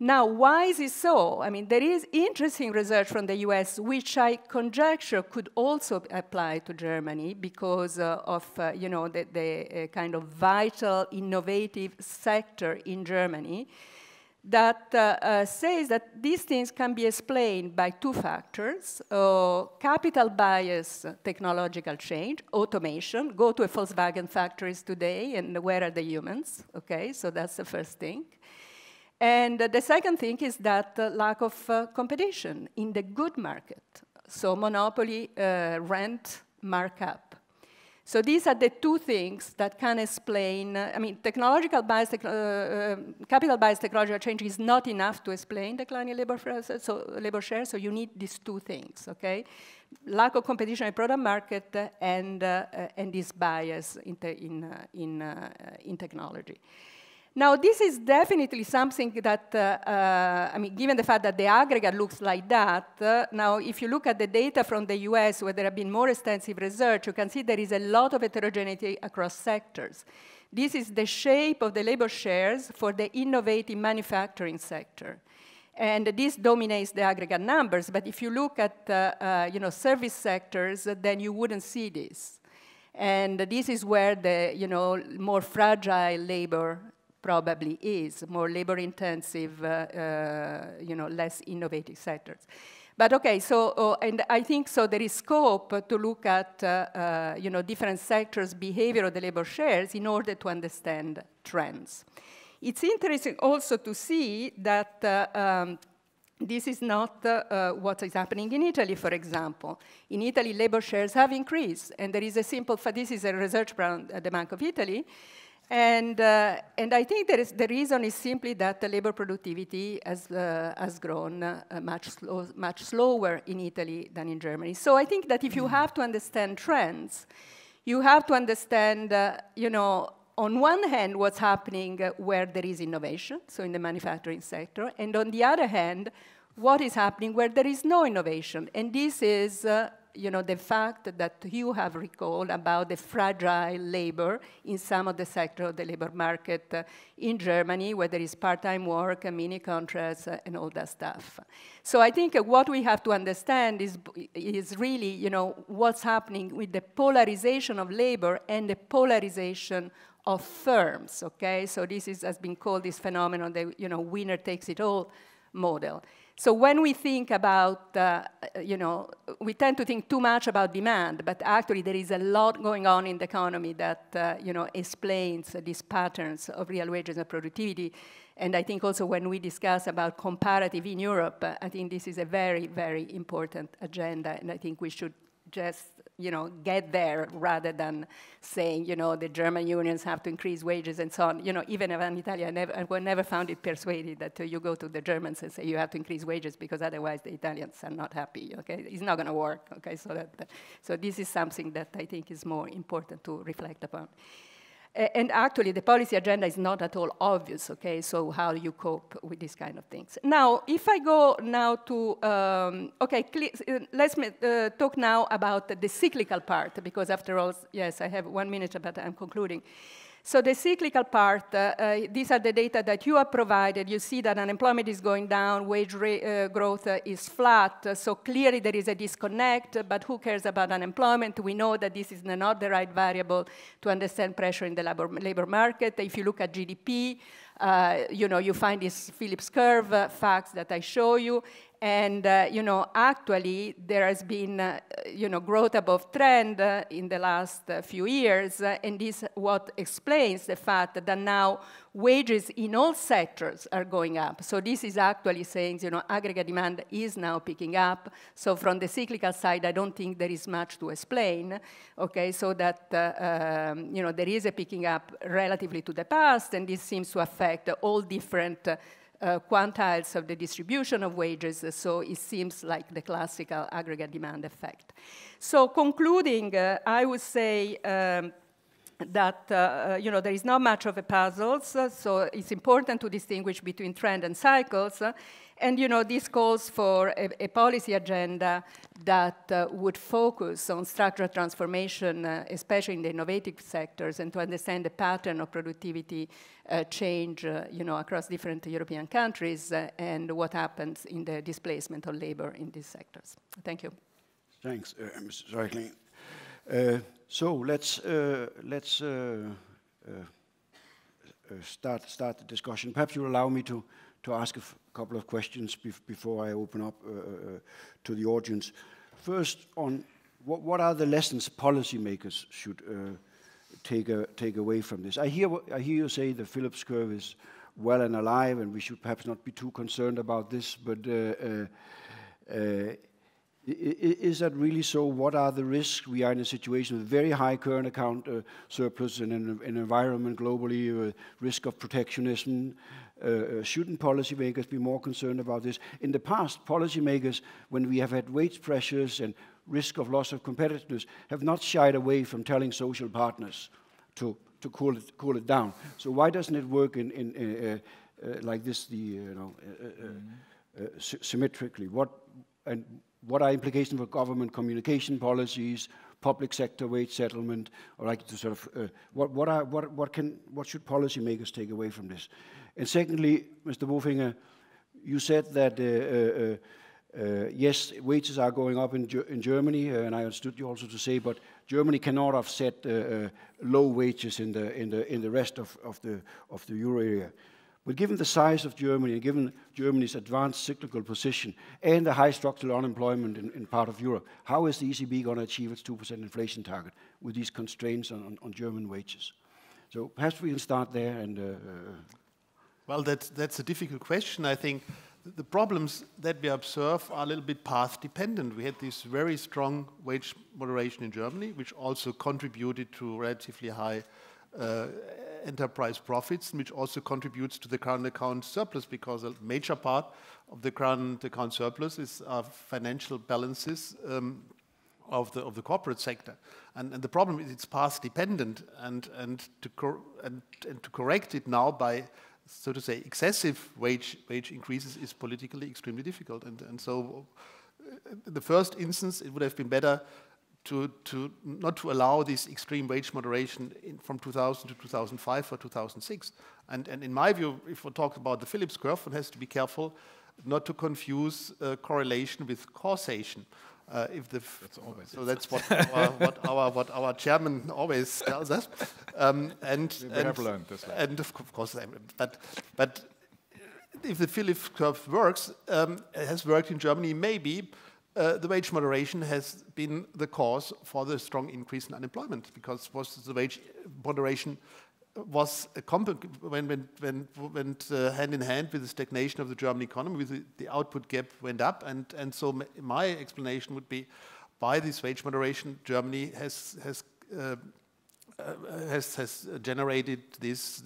Now, why is it so? I mean, there is interesting research from the US, which I conjecture could also apply to Germany because of, the kind of vital, innovative sector in Germany that says that these things can be explained by two factors, capital bias, technological change, automation. Go to a Volkswagen factories today, and where are the humans? Okay, so that's the first thing. And the second thing is that lack of competition in the good market. So monopoly, rent, markup. So these are the two things that can explain, technological bias, capital bias technological change is not enough to explain declining labor share, so you need these two things, okay? Lack of competition in product market and this bias in technology. Now, this is definitely something that, I mean, given the fact that the aggregate looks like that, now if you look at the data from the US where there have been more extensive research, you can see there is a lot of heterogeneity across sectors. This is the shape of the labor shares for the innovative manufacturing sector. And this dominates the aggregate numbers, but if you look at you know, service sectors, then you wouldn't see this. And this is where the you know, more fragile labor probably is, more labor-intensive, you know, less innovative sectors. But okay, so, and I think so there is scope to look at, you know, different sectors' behavior of the labor shares in order to understand trends. It's interesting also to see that this is not what is happening in Italy, for example. In Italy, labor shares have increased, and there is a simple, this is a research from the Bank of Italy, and I think the reason is simply that the labor productivity has grown much slower in Italy than in Germany. So I think that if you have to understand trends, you have to understand, you know, on one hand, what's happening where there is innovation, so in the manufacturing sector, and on the other hand, what is happening where there is no innovation. And this is, you know, the fact that you have recalled about the fragile labor in some of the sector of the labor market in Germany, where there is part-time work, mini contracts, and all that stuff. So I think what we have to understand is really, you know, what's happening with the polarization of labor and the polarization of firms, okay? So this has been called this phenomenon, the, you know, winner takes it all model. So when we think about, you know, we tend to think too much about demand, but actually there is a lot going on in the economy that, you know, explains these patterns of real wages and productivity. And I think also when we discuss about comparative in Europe, I think this is a very, very important agenda, and I think we should just, you know, get there rather than saying, you know, the German unions have to increase wages and so on. You know, even if I'm Italian, I never found it persuaded that you go to the Germans and say you have to increase wages because otherwise the Italians are not happy, okay? It's not gonna work, okay? So this is something that I think is more important to reflect upon. And actually, the policy agenda is not at all obvious, okay? So how do you cope with these kind of things? Now, if I go now to, let's talk now about the cyclical part, because after all, yes, I have 1 minute, but I'm concluding. So the cyclical part, these are the data that you have provided. You see that unemployment is going down, wage growth is flat, so clearly there is a disconnect, but who cares about unemployment? We know that this is not the right variable to understand pressure in the labor market. If you look at GDP, you know, you find this Phillips curve facts that I show you, and you know, actually there has been you know, growth above trend in the last few years, and this what explains the fact that now wages in all sectors are going up. So this is actually saying, you know, aggregate demand is now picking up. So from the cyclical side, I don't think there is much to explain. Okay, so that you know, there is a picking up relatively to the past, and this seems to affect all different quantiles of the distribution of wages, so it seems like the classical aggregate demand effect. So concluding, I would say that you know, there is not much of a puzzle, so it's important to distinguish between trend and cycles, and you know, this calls for a policy agenda that would focus on structural transformation, especially in the innovative sectors, and to understand the pattern of productivity change, you know, across different European countries, and what happens in the displacement of labor in these sectors. Thank you. Thanks, Mrs. Reichlin. So let's start the discussion. Perhaps you'll allow me to ask a couple of questions before I open up to the audience. First, on what are the lessons policymakers should take away from this? I hear you say the Phillips curve is well and alive, and we should perhaps not be too concerned about this. But is that really so? What are the risks? We are in a situation with very high current account surplus in an environment globally, risk of protectionism. Shouldn't policymakers be more concerned about this? In the past, policymakers, when we have had wage pressures and risk of loss of competitiveness, have not shied away from telling social partners to to cool it down. So why doesn't it work like this? Symmetrically. What are implications for government communication policies, public sector wage settlement, or like to sort of what should policymakers take away from this? And secondly, Mr. Bofinger, you said that yes, wages are going up in Germany, and I understood you also to say, but Germany cannot offset low wages in the rest of the euro area. But given the size of Germany and given Germany's advanced cyclical position and the high structural unemployment in part of Europe, how is the ECB going to achieve its 2% inflation target with these constraints on German wages? So perhaps we can start there. And well, that's a difficult question. I think the problems that we observe are a little bit path dependent. We had this very strong wage moderation in Germany, which also contributed to relatively high enterprise profits, which also contributes to the current account surplus, because a major part of the current account surplus is financial balances of the corporate sector, and the problem is it's path dependent, and to correct it now by, so to say, excessive wage increases is politically extremely difficult, and so in the first instance it would have been better to not to allow this extreme wage moderation from 2000 to 2005 or 2006. And in my view, if we talk about the Phillips curve, one has to be careful not to confuse correlation with causation. That's what our chairman always tells us. And have learned this. And of course, but if the Phillips curve works, it has worked in Germany, maybe. The wage moderation has been the cause for the strong increase in unemployment, because the wage moderation was went hand in hand with the stagnation of the German economy, with the output gap went up, and so my explanation would be, by this wage moderation, Germany has generated this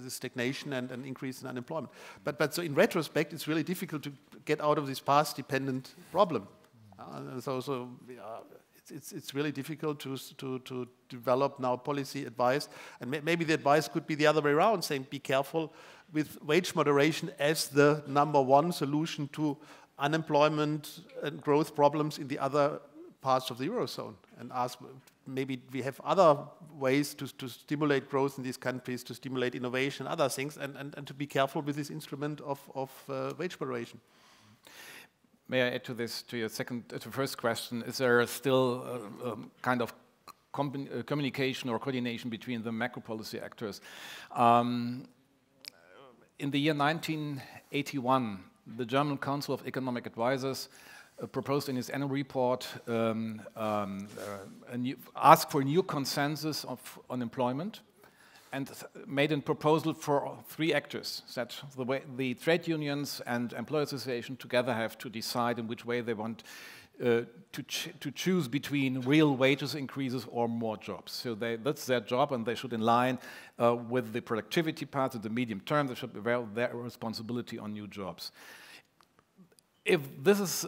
stagnation and an increase in unemployment. But so in retrospect, it's really difficult to get out of this past-dependent problem. It's really difficult to develop now policy advice, and maybe the advice could be the other way around, saying be careful with wage moderation as the #1 solution to unemployment and growth problems in the other parts of the Eurozone, and ask maybe we have other ways to stimulate growth in these countries, to stimulate innovation, other things, and to be careful with this instrument of wage moderation. May I add to this, to your first question? Is there still kind of communication or coordination between the macro policy actors? In the year 1981, the German Council of Economic Advisors proposed in its annual report asked for a new consensus of unemployment, and made a proposal for 3 actors, that the trade unions and employer association together have to decide in which way they want to choose between real wages increases or more jobs. So that's their job, and they should align with the productivity part of the medium term. They should be their responsibility on new jobs. If this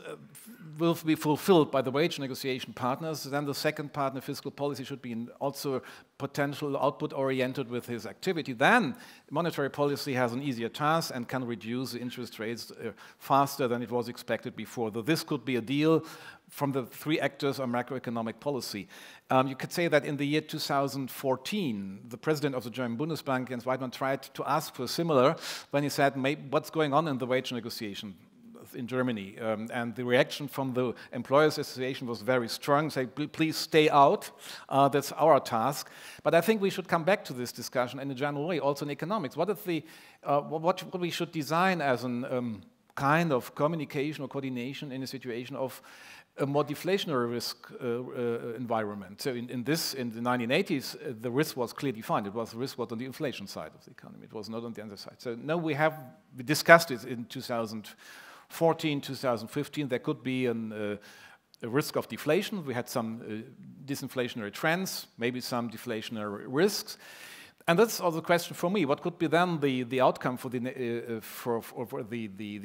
will be fulfilled by the wage negotiation partners, then the second partner, fiscal policy, should be also potential output-oriented with his activity. Then monetary policy has an easier task and can reduce the interest rates faster than it was expected before. Though this could be a deal from the 3 actors on macroeconomic policy. You could say that in the year 2014, the president of the German Bundesbank, Jens Weidmann, tried to ask for similar when he said, what's going on in the wage negotiation in Germany, and the reaction from the Employers Association was very strong, say, please stay out, that's our task. But I think we should come back to this discussion in a general way, also in economics. What we should design as a kind of communication or coordination in a situation of a more deflationary risk environment. So in the 1980s, the risk was clearly defined. The risk was on the inflation side of the economy. It was not on the other side. So now we discussed it in 2014, 2015, there could be a risk of deflation. We had some disinflationary trends, maybe some deflationary risks. And that's also the question for me. What could be then the outcome for the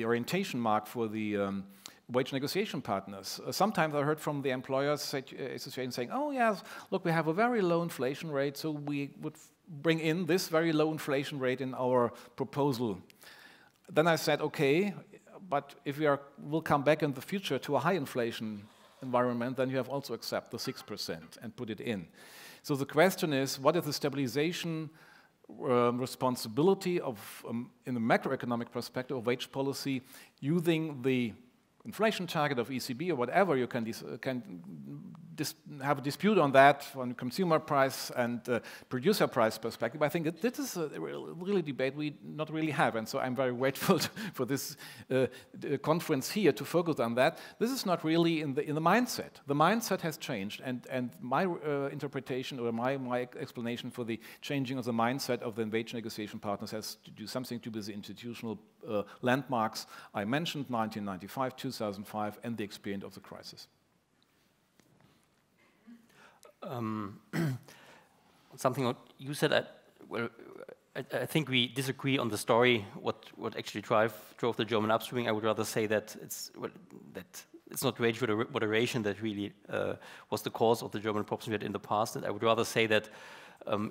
orientation mark for the wage negotiation partners. Sometimes I heard from the employers association saying, oh yes, look, we have a very low inflation rate, so we would bring in this very low inflation rate in our proposal. Then I said, okay, but if we'll come back in the future to a high inflation environment, then you have also accept the 6% and put it in. So the question is, what is the stabilization responsibility of, in the macroeconomic perspective of wage policy, using the inflation target of ECB or whatever? You can have a dispute on that from consumer price and producer price perspective. I think this is a really debate we not really have, and so I'm very grateful for this conference here to focus on that. This is not really in the mindset. The mindset has changed, and my interpretation or my explanation for the changing of the mindset of the wage negotiation partners has to do something to do with the institutional landmarks I mentioned, 1995, 2005, and the experience of the crisis. Something what you said, I think we disagree on the story, what actually drove the German upswing. I would rather say that it's not wage moderation that really was the cause of the German problems we had in the past. And I would rather say that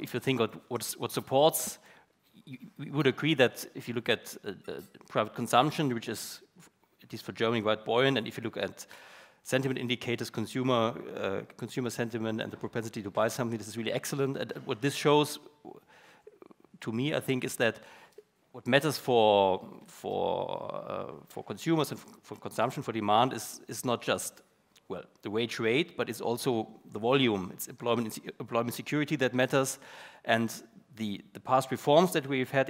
if you think of what supports, we would agree that if you look at private consumption, which is, at least for Germany, quite buoyant, and if you look at sentiment indicators, consumer sentiment, and the propensity to buy something, this is really excellent. And what this shows, to me, I think, is that what matters for consumers and for consumption, for demand, is not just, well, the wage rate, but it's also the volume. It's employment security that matters, and the past reforms that we've had,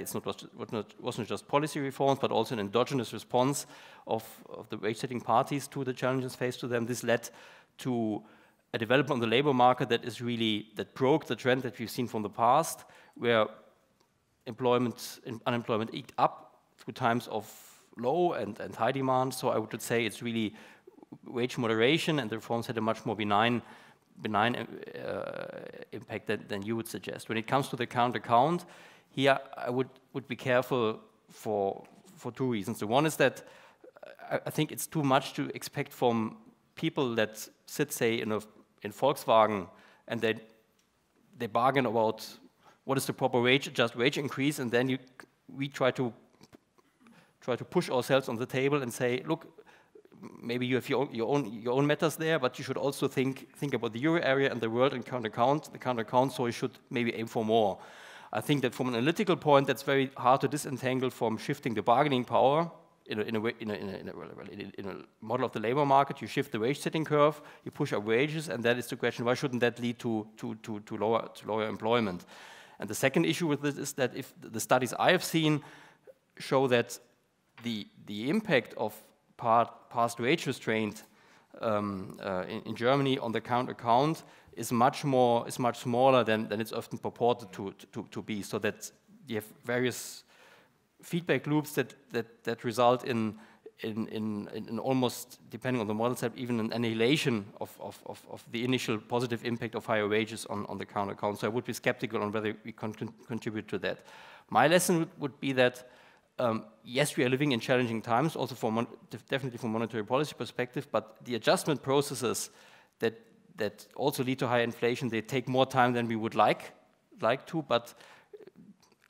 wasn't just policy reforms, but also an endogenous response of the wage-setting parties to the challenges faced to them. This led to a development on the labor market that broke the trend that we've seen from the past, where employment and unemployment eked up through times of low and high demand. So I would say it's really wage moderation, and the reforms had a much more benign impact than you would suggest. When it comes to the current account, here I would be careful for two reasons. The one is that I think it's too much to expect from people that sit, say, in Volkswagen, and they bargain about what is the proper wage increase, and then we try to push ourselves on the table and say, look, maybe you have your own matters there, but you should also think about the euro area and the world and current account, so you should maybe aim for more. I think that from an analytical point, that's very hard to disentangle from shifting the bargaining power in a model of the labor market. You shift the wage-setting curve, you push up wages, and that is the question, why shouldn't that lead to lower employment? And the second issue with this is that if the studies I have seen show that the impact of past wage restraint in Germany on the current account is much smaller than it's often purported to be. So that you have various feedback loops that result in almost, depending on the model type, even an annihilation of the initial positive impact of higher wages on the current account. So I would be skeptical on whether we can contribute to that. My lesson would be that yes, we are living in challenging times, also definitely from a monetary policy perspective, but the adjustment processes that also lead to higher inflation, they take more time than we would like to, but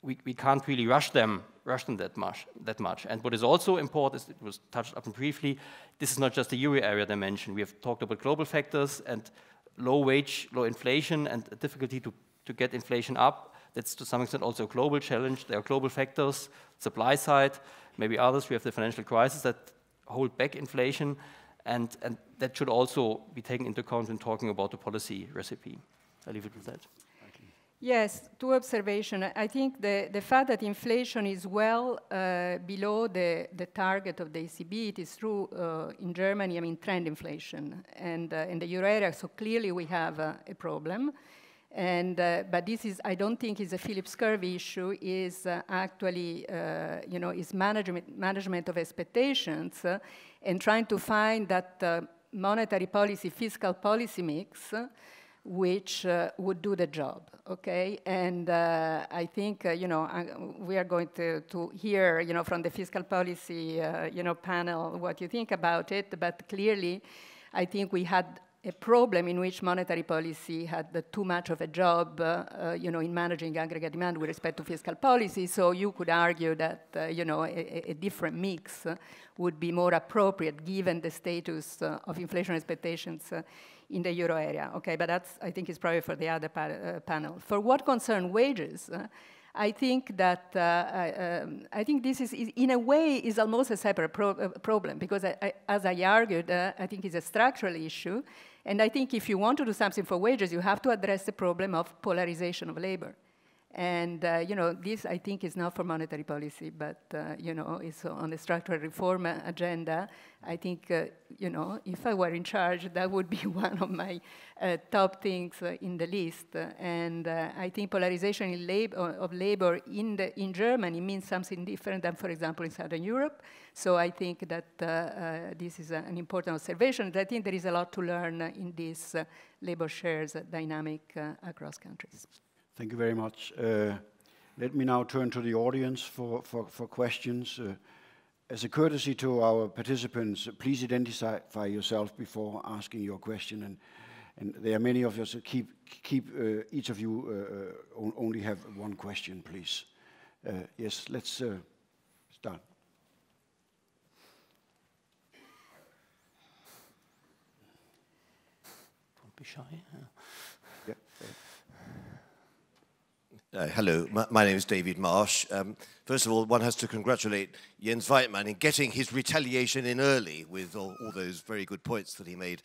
we can't really rush them that much. And what is also important, is it was touched upon briefly, this is not just the euro area dimension. We have talked about global factors and low inflation, and a difficulty to get inflation up. That's to some extent also a global challenge. There are global factors, supply side, maybe others. We have the financial crisis that hold back inflation, and that should also be taken into account when talking about the policy recipe. I'll leave it with that. Yes, two observations. I think the fact that inflation is well below the target of the ECB, it is true in Germany, I mean trend inflation, and in the euro area, so clearly we have a problem. And, but this is, I don't think is a Phillips curve issue, is actually, is management of expectations and trying to find that monetary policy, fiscal policy mix which would do the job, okay? And I think, we are going to hear, from the fiscal policy, panel what you think about it, but clearly I think we had a problem in which monetary policy had too much of a job, in managing aggregate demand with respect to fiscal policy. So you could argue that, a different mix would be more appropriate given the status of inflation expectations in the euro area. Okay, but that's, I think, is probably for the other panel. For what concerns wages, I think that I think this is in a way is almost a separate problem because, as I argued, I think it's a structural issue, and I think if you want to do something for wages, you have to address the problem of polarization of labor, and this I think is not for monetary policy, but it's on the structural reform agenda. I think if I were in charge, that would be one of my top things in the list. And I think polarization of labor in Germany means something different than, for example, in Southern Europe. So I think that this is an important observation. I think there is a lot to learn in this labor shares dynamic across countries. Thank you very much. Let me now turn to the audience for questions. As a courtesy to our participants, please identify yourself before asking your question. And there are many of us, so keep each of you only have one question, please. Yes, let's start. Don't be shy. Yeah. Hello, my name is David Marsh. First of all, one has to congratulate Jens Weidmann in getting his retaliation in early with all those very good points that he made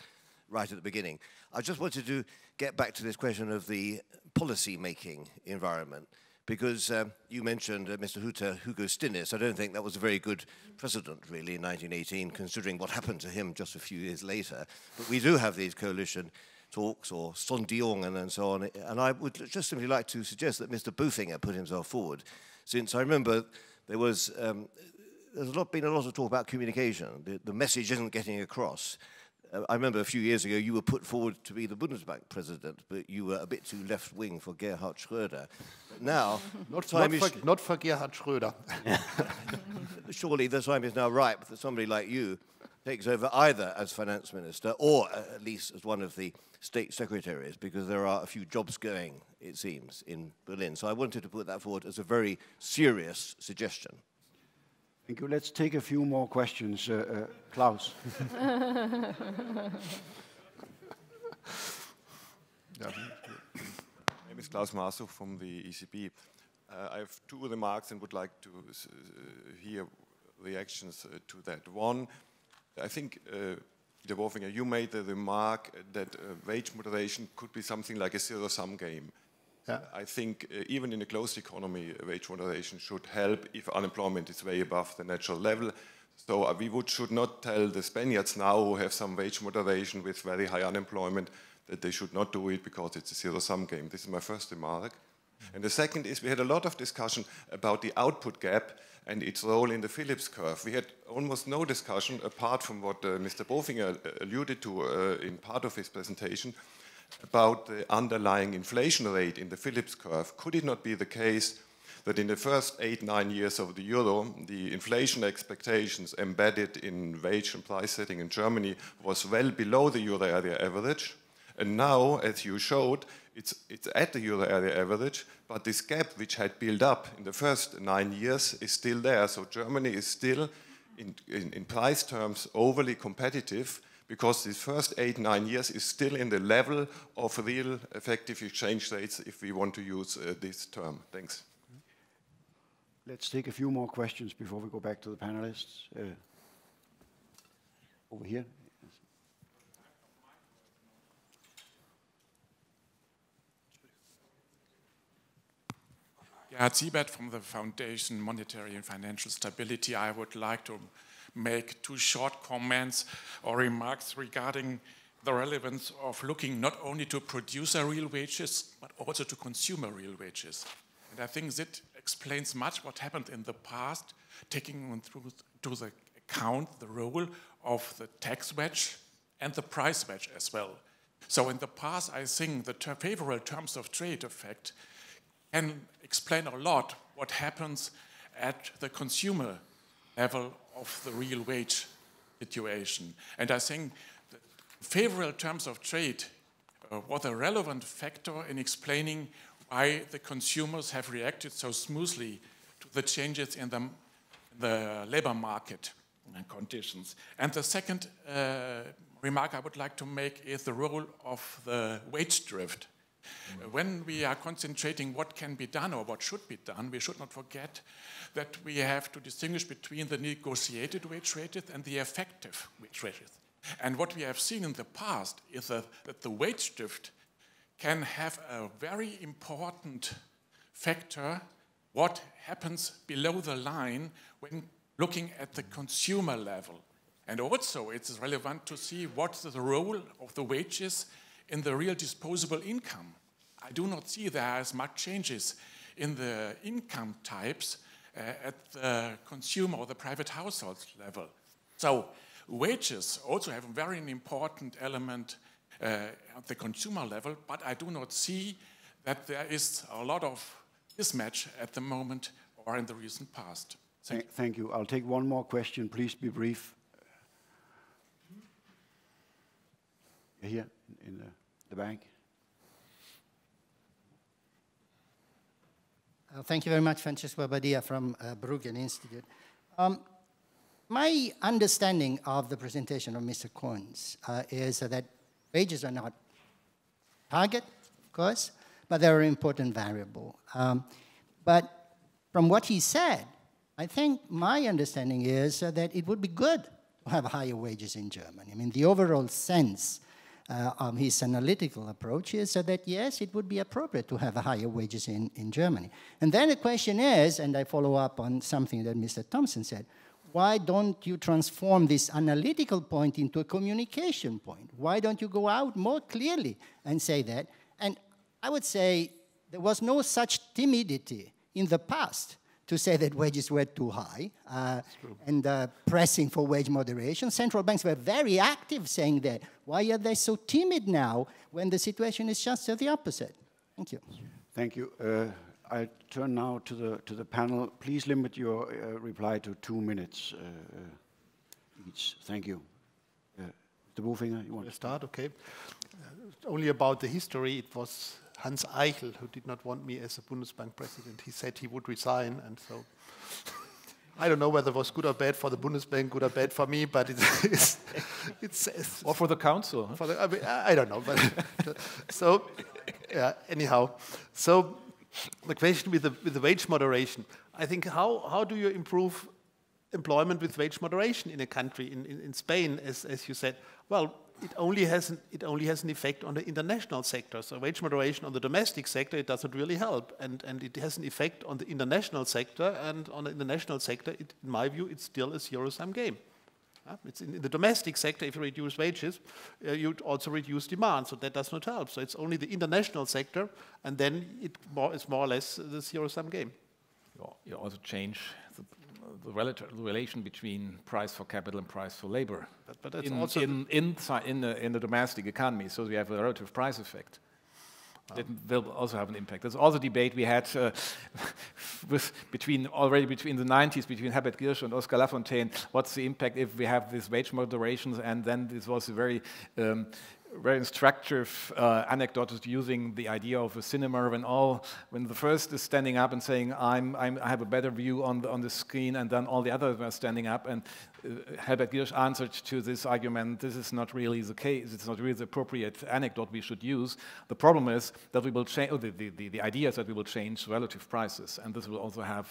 right at the beginning. I just wanted to get back to this question of the policy-making environment, because you mentioned Mr. Hüther, Hugo Stinnes. I don't think that was a very good president, really, in 1918, considering what happened to him just a few years later. But we do have these coalition talks or Sondierungen and so on. And I would just simply like to suggest that Mr. Bofinger put himself forward, since I remember there's been a lot of talk about communication. The message isn't getting across. I remember a few years ago you were put forward to be the Bundesbank president, but you were a bit too left-wing for Gerhard Schröder. But now, not for Gerhard Schröder. Surely the time is now ripe that somebody like you takes over either as finance minister or at least as one of the state secretaries, because there are a few jobs going, it seems, in Berlin. So I wanted to put that forward as a very serious suggestion. Thank you. Let's take a few more questions. Klaus. My name is Klaus Maso from the ECB. I have two remarks and would like to hear reactions to that. One, I think, Peter Bofinger, you made the remark that wage moderation could be something like a zero-sum game. Yeah. I think even in a closed economy, wage moderation should help if unemployment is way above the natural level. So we should not tell the Spaniards now who have some wage moderation with very high unemployment that they should not do it because it's a zero-sum game. This is my first remark. And the second is we had a lot of discussion about the output gap and its role in the Phillips curve. We had almost no discussion, apart from what Mr. Bofinger alluded to in part of his presentation, about the underlying inflation rate in the Phillips curve. Could it not be the case that in the first 8-9 years of the euro, the inflation expectations embedded in wage and price setting in Germany was well below the euro area average? And now, as you showed, it's at the euro area average, but this gap which had built up in the first 9 years is still there. So Germany is still, in price terms, overly competitive, because these first 8-9 years is still in the level of real effective exchange rates, if we want to use this term. Thanks. Let's take a few more questions before we go back to the panelists. Over here. Gerhard Siebert from the Foundation Monetary and Financial Stability. I would like to make two short comments or remarks regarding the relevance of looking not only to producer real wages, but also to consumer real wages. And I think that explains much what happened in the past, taking into the account the role of the tax wedge and the price wedge as well. So in the past, I think the favorable terms of trade effect can explain a lot what happens at the consumer level of the real wage situation. And I think the favorable terms of trade was a relevant factor in explaining why the consumers have reacted so smoothly to the changes in the labor market conditions. And the second remark I would like to make is the role of the wage drift. When we are concentrating what can be done or what should be done, we should not forget that we have to distinguish between the negotiated wage rates and the effective wage rates. And what we have seen in the past is that the wage drift can have a very important factor what happens below the line when looking at the consumer level. And also it's relevant to see what's the role of the wages in the real disposable income. I do not see there as much changes in the income types at the consumer or the private household level. So wages also have a very important element at the consumer level, but I do not see that there is a lot of mismatch at the moment or in the recent past. Thank you. I'll take one more question. Please be brief. Here in the bank. Thank you very much, Francesco Badia from Bruggen Institute. My understanding of the presentation of Mr. Kohns is that wages are not target, of course, but they're an important variable. But from what he said, I think my understanding is that it would be good to have higher wages in Germany. I mean, the overall sense of his analytical approach is that, yes, it would be appropriate to have higher wages in Germany. And then the question is, and I follow up on something that Mr. Thomsen said, why don't you transform this analytical point into a communication point? Why don't you go out more clearly and say that? And I would say there was no such timidity in the past to say that wages were too high and pressing for wage moderation. Central banks were very active saying that. Why are they so timid now when the situation is just the opposite? Thank you. Thank you. I turn now to the panel. Please limit your reply to 2 minutes each. Thank you. Mr. Bofinger, you want to start? Okay. Only about the history, it was Hans Eichel, who did not want me as a Bundesbank president. He said he would resign, and so I don't know whether it was good or bad for the Bundesbank, good or bad for me, but it's or for the council. Huh? For the, I don't know, but so yeah. Anyhow, so the question with the wage moderation, I think how do you improve employment with wage moderation in a country in Spain, as you said? Well, it only has an effect on the international sector. So wage moderation on the domestic sector, it doesn't really help. And it has an effect on the international sector. And on the international sector, in my view, it's still a zero-sum game. It's in the domestic sector, if you reduce wages, you'd also reduce demand. So that does not help. So it's only the international sector. And then it's more or less the zero-sum game. You also change the relation between price for capital and price for labor. But that's in the domestic economy, so we have a relative price effect. That will also have an impact. There's also a debate we had between the 90s between Herbert Girsch and Oscar Lafontaine. What's the impact if we have these wage moderations? And then this was a very instructive anecdote using the idea of a cinema when the first is standing up and saying I have a better view on the screen, and then all the others were standing up, and Herbert Girsch answered to this argument, this is not really the case, it's not really the appropriate anecdote we should use. The problem is that we will change, the idea is that we will change relative prices, and this will also have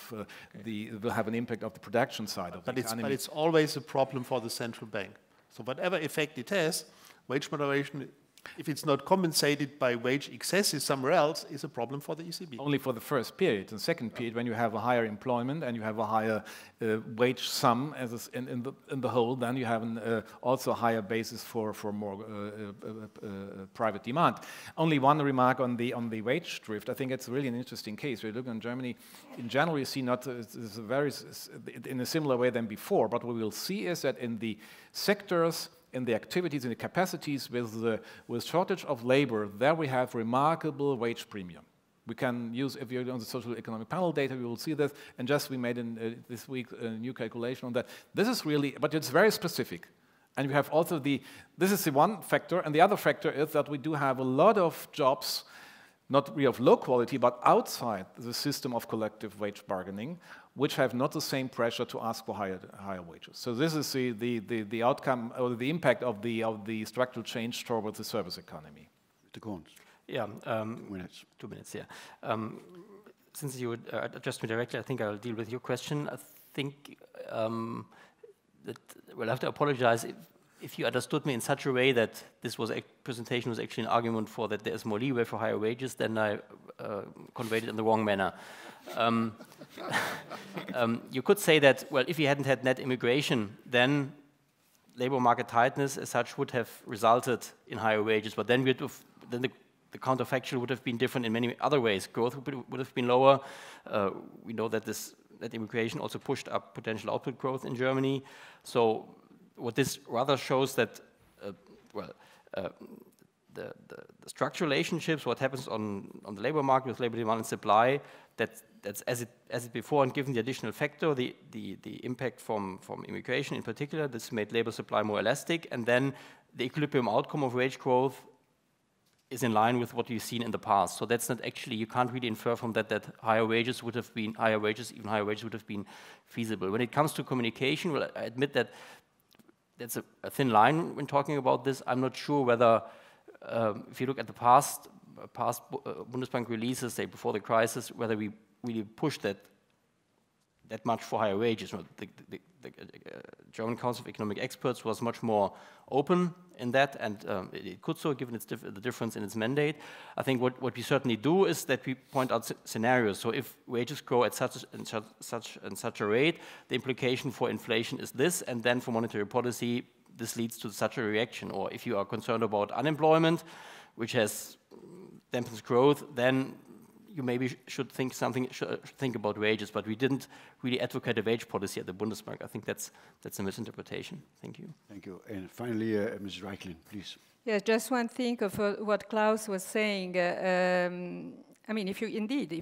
will have an impact of the production side of the economy. But it's always a problem for the central bank. So whatever effect it has, wage moderation, if it's not compensated by wage excesses somewhere else, is a problem for the ECB. Only for the first period. The second period, when you have a higher employment and you have a higher wage sum in the whole, then you have also a higher basis for more private demand. Only one remark on the wage drift. I think it's really an interesting case. We look in Germany. In general, you see in a similar way than before. But what we will see is that in the sectors in the activities, in the capacities with shortage of labor, there we have remarkable wage premium. We can use, if you're on the social economic panel data, we will see this, and just we made this week a new calculation on that. This is really, but it's very specific. And we have also this is the one factor, and the other factor is that we do have a lot of jobs, not really of low quality, but outside the system of collective wage bargaining, which have not the same pressure to ask for higher wages. So this is the outcome, or the impact of the structural change towards the service economy. Mr. Kohns. Yeah, 2 minutes. 2 minutes, yeah. Since you addressed me directly, I think I'll deal with your question. I think that, well, I have to apologize if you understood me in such a way that this presentation was actually an argument for that there is more leeway for higher wages, then I conveyed it in the wrong manner. You could say that, well, if you hadn't had net immigration, then labor market tightness as such would have resulted in higher wages, but then the counterfactual would have been different in many other ways. Growth would have been lower. We know that that immigration also pushed up potential output growth in Germany. So what this rather shows that, the structural relationships, what happens on the labor market with labor demand and supply, that's as it before, and given the additional factor, the impact from immigration in particular, this made labor supply more elastic, and then the equilibrium outcome of wage growth is in line with what we've seen in the past. So that's not actually, you can't really infer from that higher wages would have been, even higher wages would have been feasible. When it comes to communication, well, I admit that that's a thin line when talking about this. I'm not sure whether, if you look at the past Bundesbank releases, say before the crisis, whether we really pushed that much for higher wages. The German Council of Economic Experts was much more open in that, and it could so, given the difference in its mandate. I think what we certainly do is that we point out scenarios. So if wages grow at such a rate, the implication for inflation is this, and then for monetary policy, this leads to such a reaction. Or if you are concerned about unemployment, which dampens growth, then you maybe should think about wages, but we didn't really advocate a wage policy at the Bundesbank. I think that's a misinterpretation. Thank you. Thank you. And finally, Mrs. Reichlin, please. Yes, just one thing of what Klaus was saying. I mean, if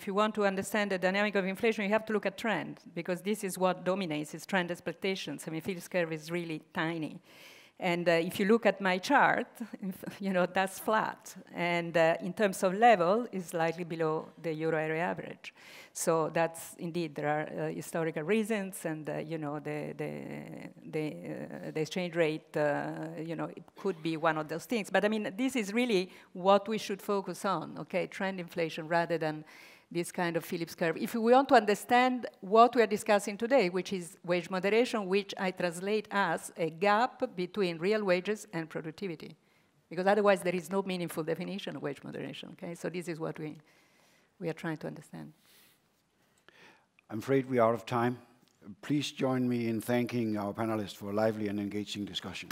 you want to understand the dynamic of inflation, you have to look at trend, because this is what dominates, is trend expectations. I mean, Phillips curve is really tiny. And if you look at my chart, that's flat. And in terms of level, it's slightly below the euro area average. So that's indeed, there are historical reasons, and the exchange rate, it could be one of those things. But I mean, this is really what we should focus on, okay? Trend inflation rather than this kind of Phillips curve. If we want to understand what we are discussing today, which is wage moderation, which I translate as a gap between real wages and productivity. Because otherwise there is no meaningful definition of wage moderation, okay? So this is what we are trying to understand. I'm afraid we are out of time. Please join me in thanking our panelists for a lively and engaging discussion.